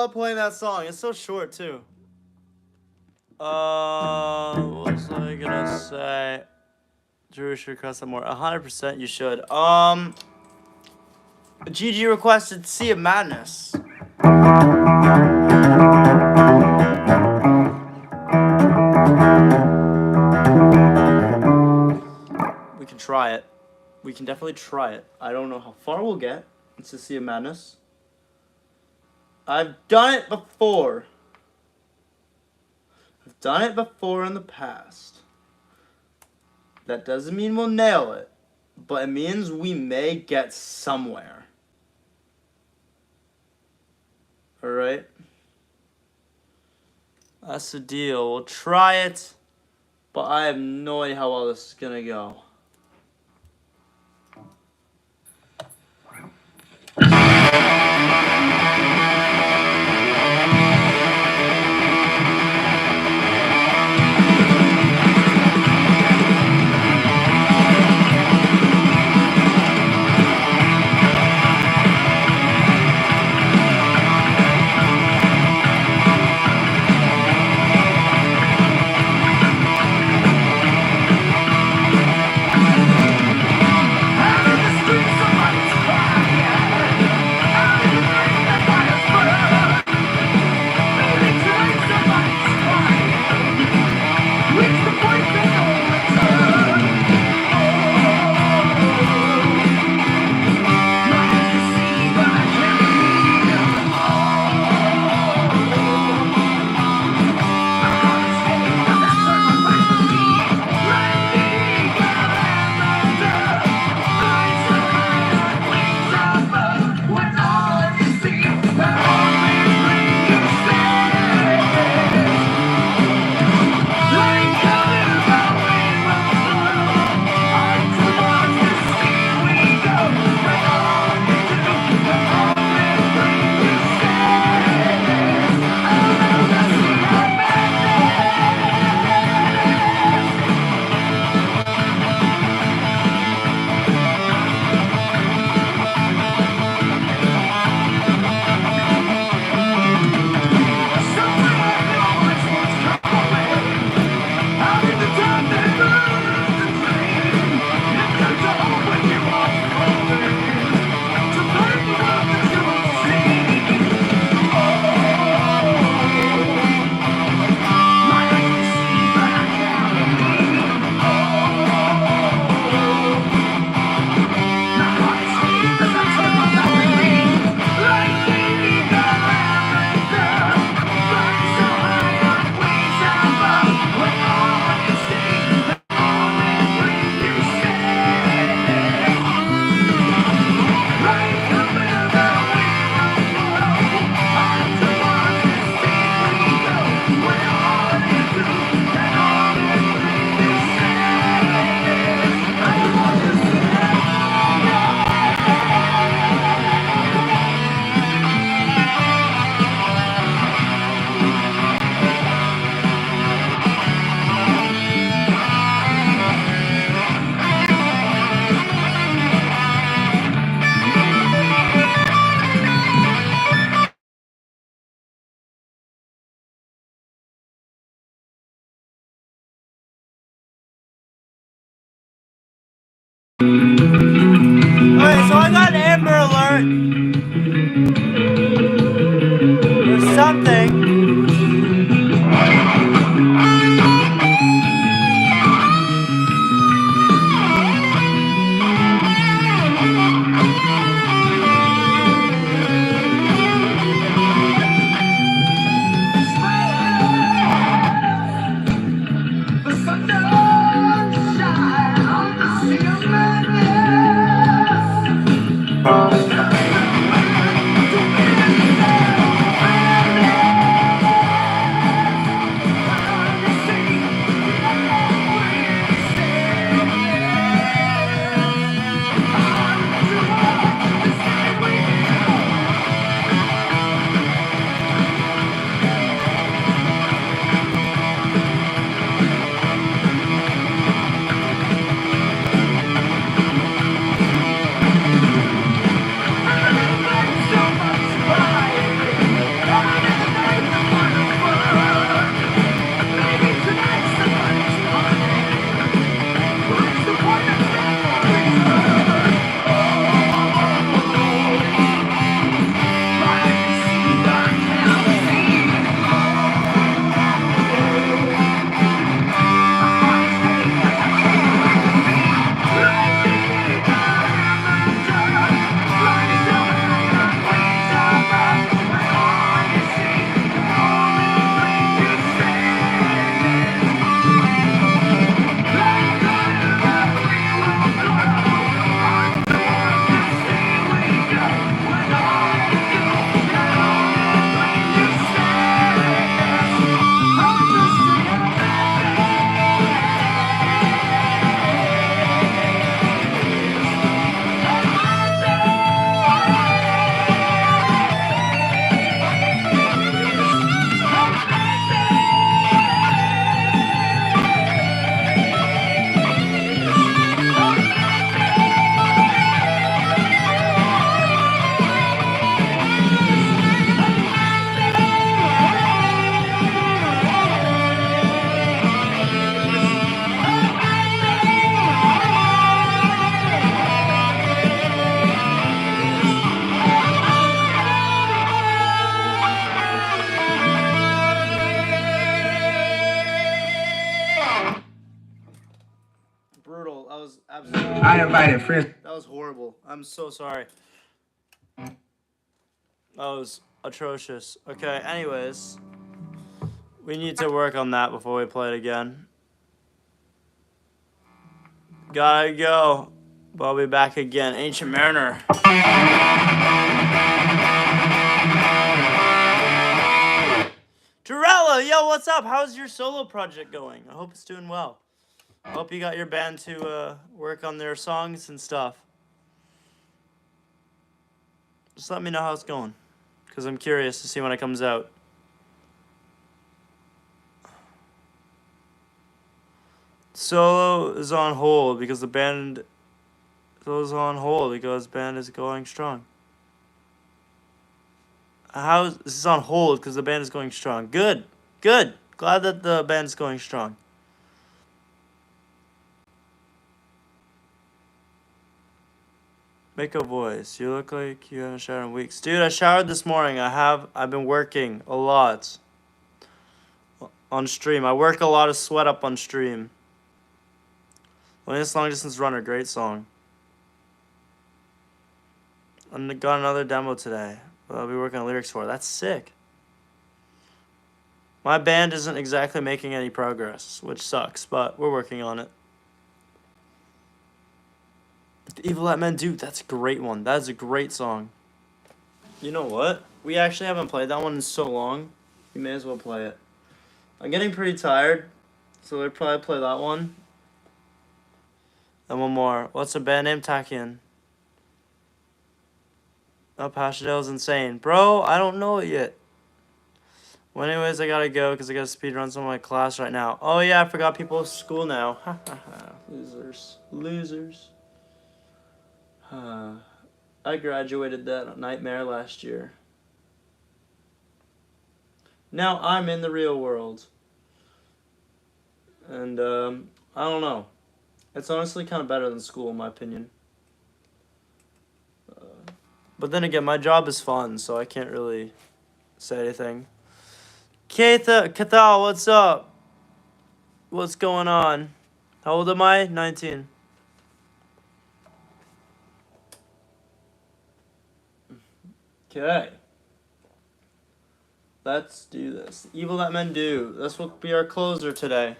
love playing that song. It's so short too. What was I gonna say? Drew should request some more. 100% you should. GG requested Sea of Madness. We can try it. We can definitely try it. I don't know how far we'll get. It's a Sea of Madness. I've done it before. I've done it before in the past. That doesn't mean we'll nail it, but it means we may get somewhere. Alright? That's the deal. We'll try it, but I have no idea how well this is gonna go. Absolutely. I invited friends. That was horrible. I'm so sorry. That was atrocious. Okay, anyways. We need to work on that before we play it again. Gotta go. But I'll be back again. Ancient Mariner. Jarella, yo, what's up? How's your solo project going? I hope it's doing well. I hope you got your band to work on their songs and stuff. Just let me know how it's going, because I'm curious to see when it comes out. Solo is on hold because the band is on hold because band is going strong. How is this is on hold because the band is going strong? Good, good. Glad that the band is going strong. Make a voice. You look like you haven't showered in weeks. Dude, I showered this morning. I've been working a lot on stream. I work a lot of sweat up on stream. Latest Long Distance Runner, great song. I got another demo today. I'll be working on lyrics for. That's sick. My band isn't exactly making any progress, which sucks, but we're working on it. The Evil That Men Do, that's a great one. That's a great song. You know what? We actually haven't played that one in so long. You may as well play it. I'm getting pretty tired, so we'll probably play that one. And one more. What's the band name? Takian. Oh, Pashadale's insane. Bro, I don't know it yet. Well, anyways, I gotta go because I gotta speedrun some of my class right now. Oh, yeah, I forgot people at school now. Ha ha ha. Losers. Losers. I graduated that nightmare last year. Now I'm in the real world. And, I don't know. It's honestly kind of better than school, in my opinion. But then again, my job is fun, so I can't really say anything. Kathal, what's up? What's going on? How old am I? 19. Okay. Let's do this. Evil That Men Do. This will be our closer today.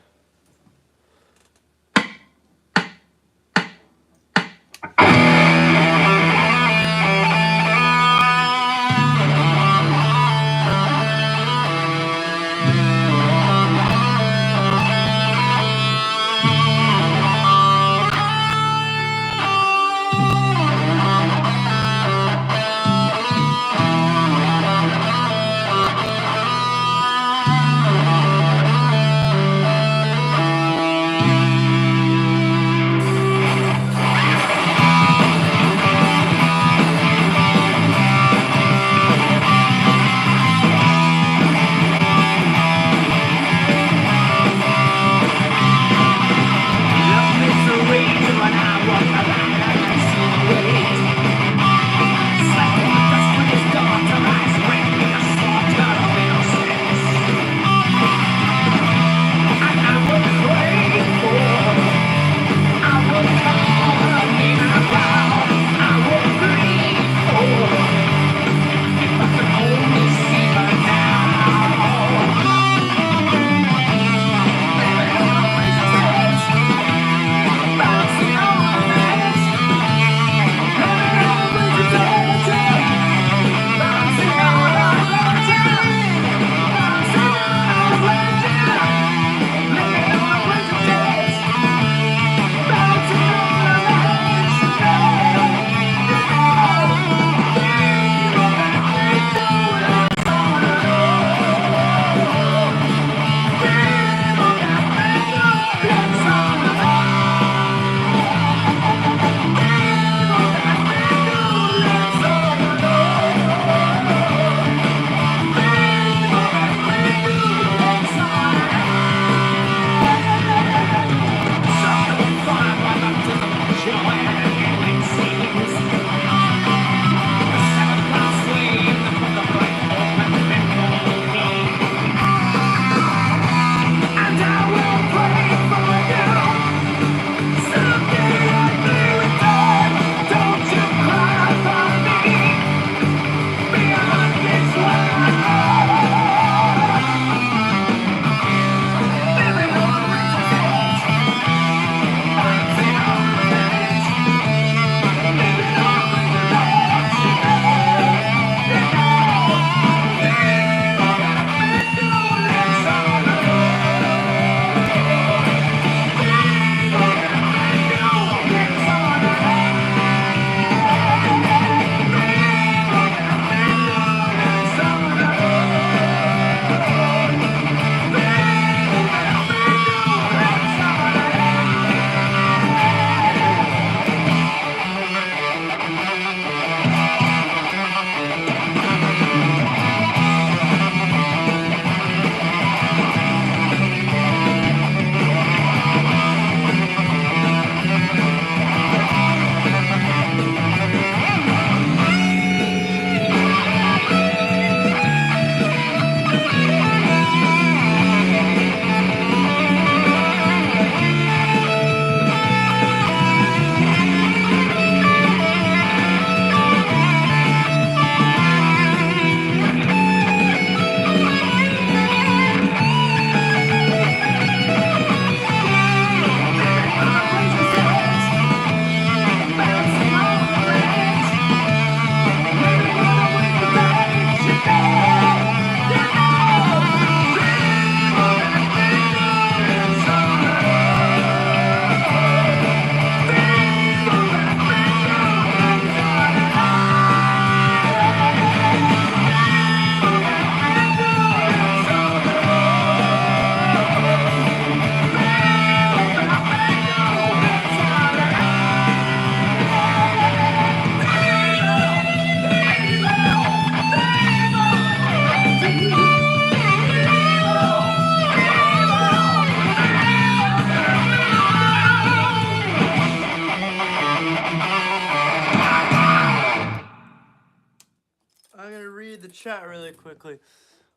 chat really quickly.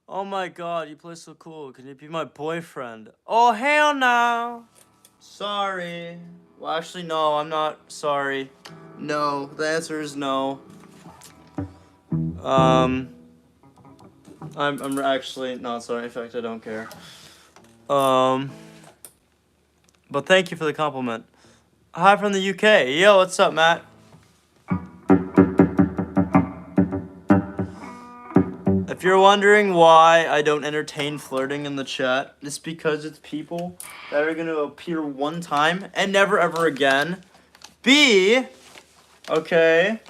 Oh my god, you play so cool. Can you be my boyfriend? Oh, hell no. Sorry. Well, actually, no, I'm not sorry. No, the answer is no. I'm actually not sorry. In fact, I don't care. But thank you for the compliment. Hi from the UK. Yo, what's up, Matt? If you're wondering why I don't entertain flirting in the chat, it's because it's people that are going to appear one time and never ever again. B, okay,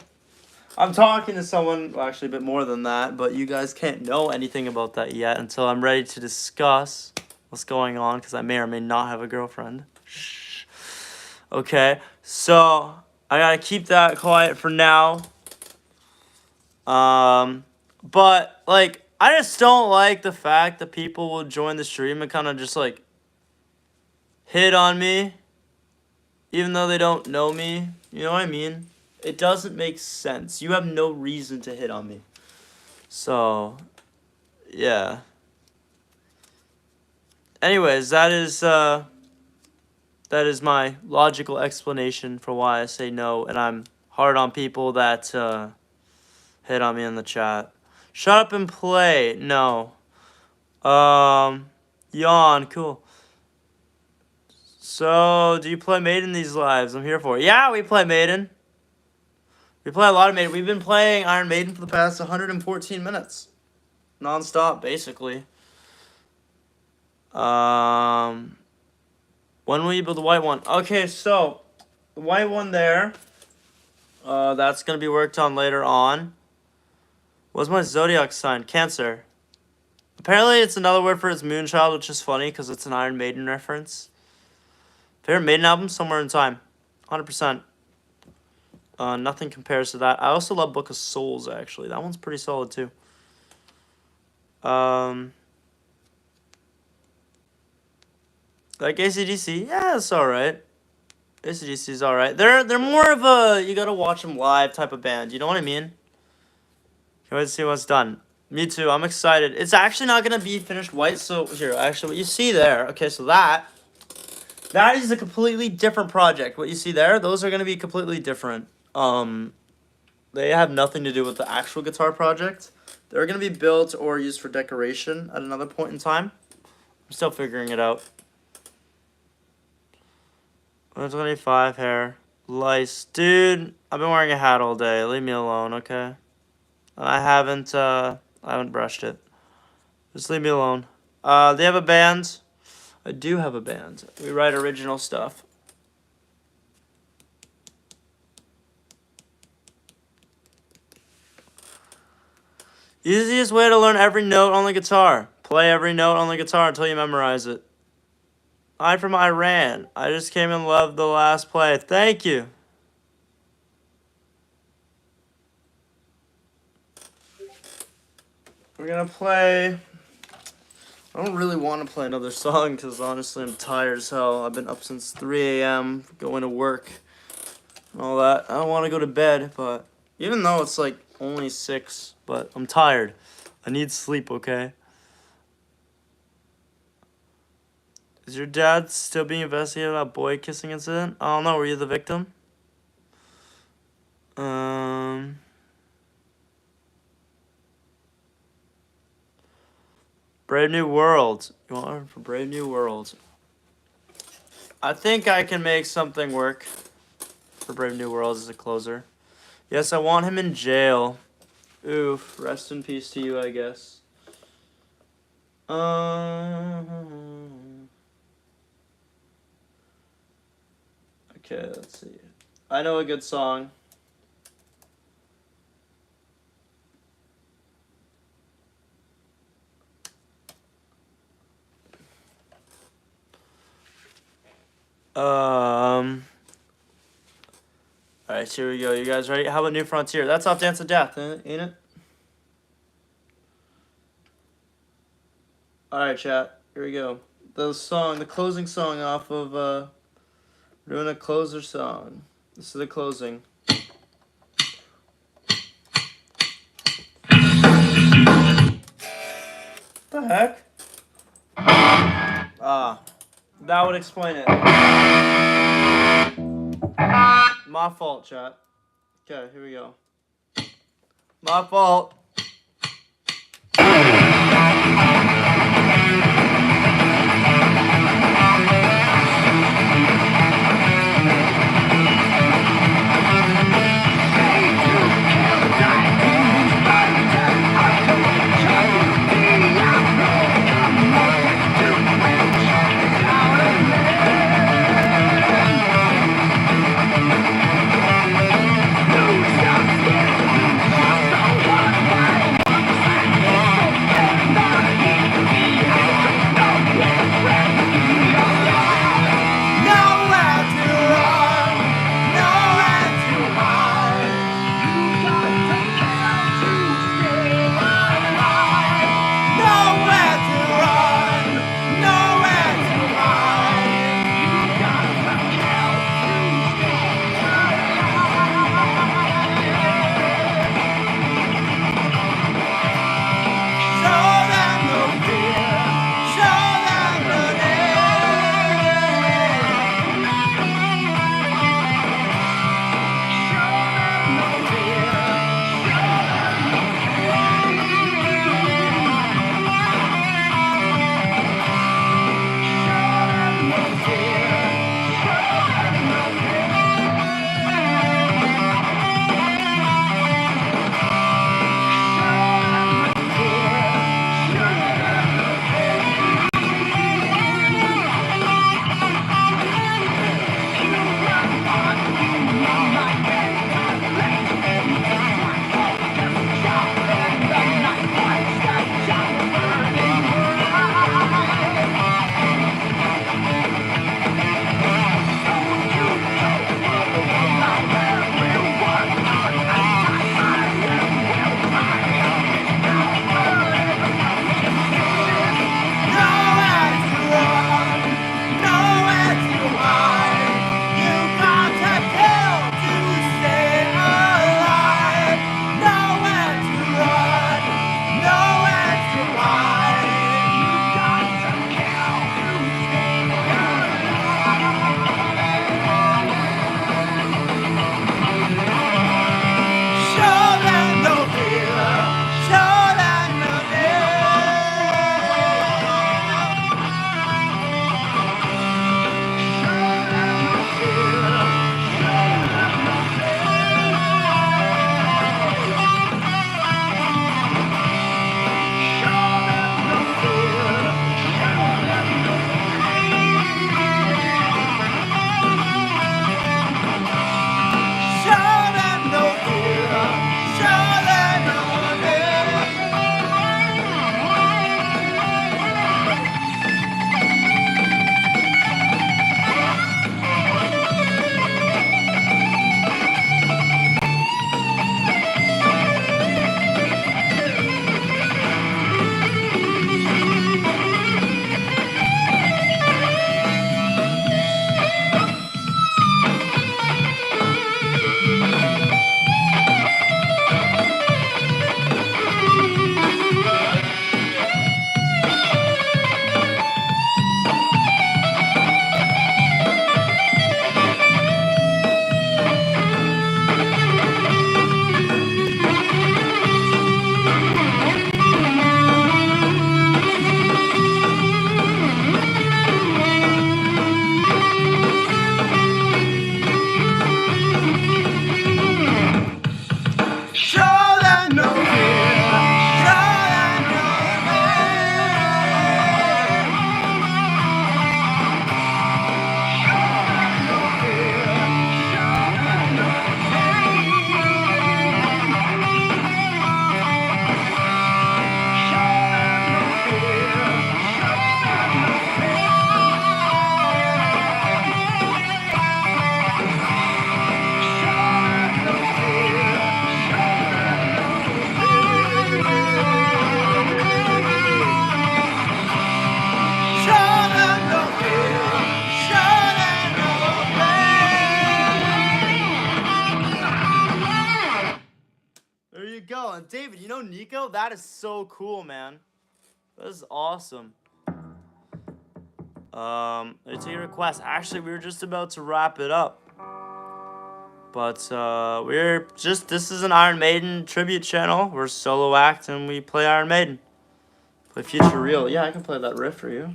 I'm talking to someone, well, actually a bit more than that, but you guys can't know anything about that yet until I'm ready to discuss what's going on, because I may or may not have a girlfriend. Shh. Okay, so I gotta keep that quiet for now. But, like, I just don't like the fact that people will join the stream and kind of just, like, hit on me, even though they don't know me. You know what I mean? It doesn't make sense. You have no reason to hit on me. So, yeah. Anyways, that is my logical explanation for why I say no, and I'm hard on people that, hit on me in the chat. Shut up and play. No. Yawn. Cool. So, do you play Maiden these lives? I'm here for it. Yeah, we play Maiden. We play a lot of Maiden. We've been playing Iron Maiden for the past 114 minutes. Non-stop, basically. When will you build the white one? Okay, so, the white one there, that's going to be worked on later on. What's my zodiac sign? Cancer. Apparently, it's another word for its moonchild, which is funny because it's an Iron Maiden reference. Favorite Maiden album? Somewhere in Time. 100%. Nothing compares to that. I also love Book of Souls, actually. That one's pretty solid, too. Like AC/DC? Yeah, it's alright. AC/DC is alright. They're more of a, you gotta watch them live type of band. You know what I mean? Can't wait to see what's done. Me too. I'm excited. It's actually not gonna be finished white, so here, actually, what you see there, okay, so that is a completely different project. What you see there, those are gonna be completely different. They have nothing to do with the actual guitar project. They're gonna be built or used for decoration at another point in time. I'm still figuring it out. 125 hair. Lice. Dude, I've been wearing a hat all day. Leave me alone, okay? I haven't brushed it. Just leave me alone. They have a band. I do have a band. We write original stuff. Easiest way to learn every note on the guitar. Play every note on the guitar until you memorize it. I'm from Iran. I just came and loved the last play. Thank you. We're gonna play. I don't really want to play another song because honestly I'm tired as hell. I've been up since 3 a.m. going to work and all that. I don't want to go to bed, but even though it's like only 6, but I'm tired. I need sleep, okay? Is your dad still being investigated about boy kissing incident? I don't know. Were you the victim? Brave New World. You want one for Brave New World? I think I can make something work for Brave New World as a closer. Yes, I want him in jail. Oof. Rest in peace to you, I guess. Okay, let's see. I know a good song. Alright, here we go. You guys ready? How about New Frontier? That's off Dance of Death, ain't it? Alright, chat. Here we go. The closing song off of, we're doing a closer song. This is the closing. the heck? That would explain it. My fault, chat. Okay, here we go. My fault. There you go. And David, you know Nico? That is so cool, man. This is awesome. It's a request. Actually, we were just about to wrap it up. But this is an Iron Maiden tribute channel. We're solo act and we play Iron Maiden. Play Future Real. Yeah, I can play that riff for you.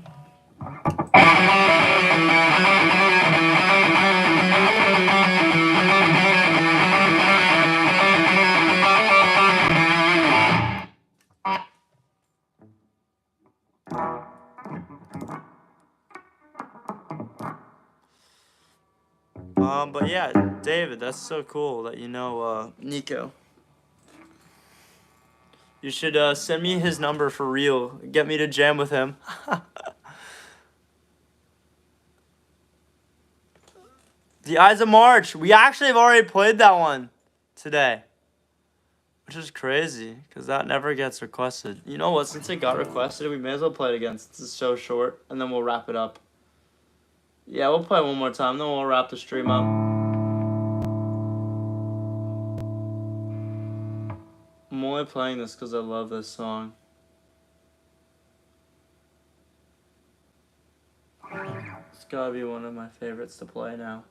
But yeah, David, that's so cool that you know Nico. You should send me his number for real. Get me to jam with him. The Eyes of March. We actually have already played that one today. Which is crazy, because that never gets requested. You know what? Since it got requested, we may as well play it again since it's so short. And then we'll wrap it up. Yeah, we'll play it one more time. Then we'll wrap the stream up. I'm only playing this because I love this song. It's gotta be one of my favorites to play now.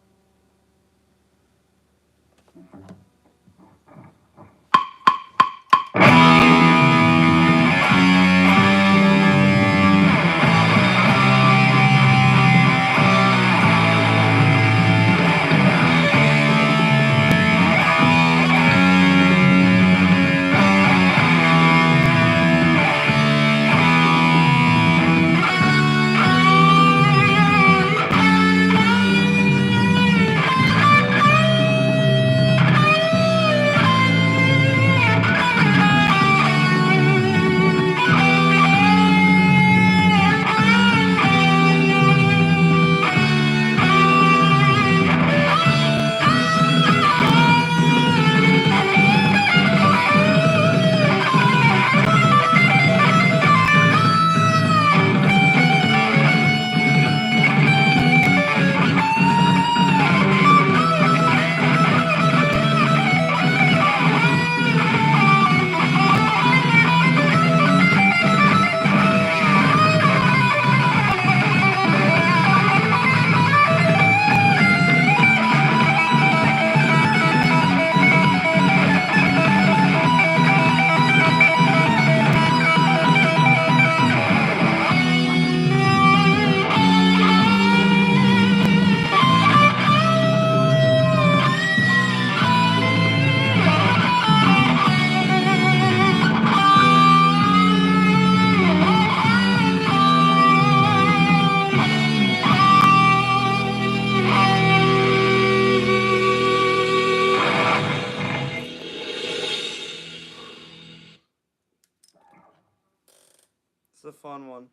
It's a fun one.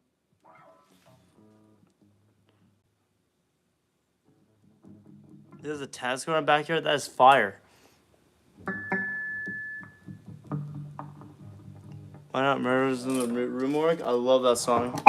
There's a tennis court in the backyard. That is fire. Why Not Murders in the Room Work? I love that song.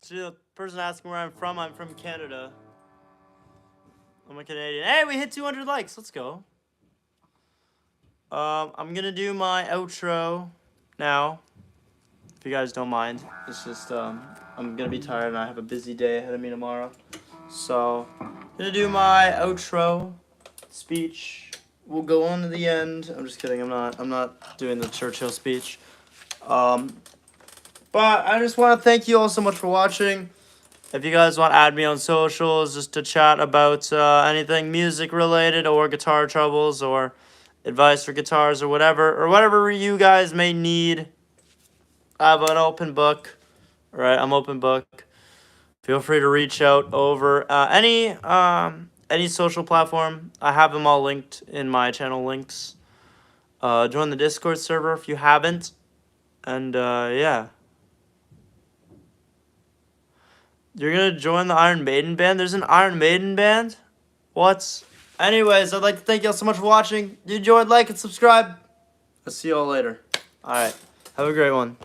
To the person asking where I'm from Canada. I'm a Canadian. Hey, we hit 200 likes. Let's go. I'm gonna do my outro now, if you guys don't mind. It's just I'm gonna be tired and I have a busy day ahead of me tomorrow. So, I'm gonna do my outro speech. We'll go on to the end. I'm just kidding. I'm not doing the Churchill speech. But I just want to thank you all so much for watching. If you guys want to add me on socials just to chat about anything music related or guitar troubles or advice for guitars or whatever you guys may need, I have an open book. All right, I'm open book. Feel free to reach out over any social platform. I have them all linked in my channel links. Join the Discord server if you haven't. And yeah. You're gonna join the Iron Maiden band? There's an Iron Maiden band? What? Anyways, I'd like to thank y'all so much for watching. If you enjoyed, like and subscribe. I'll see y'all later. Alright. Have a great one.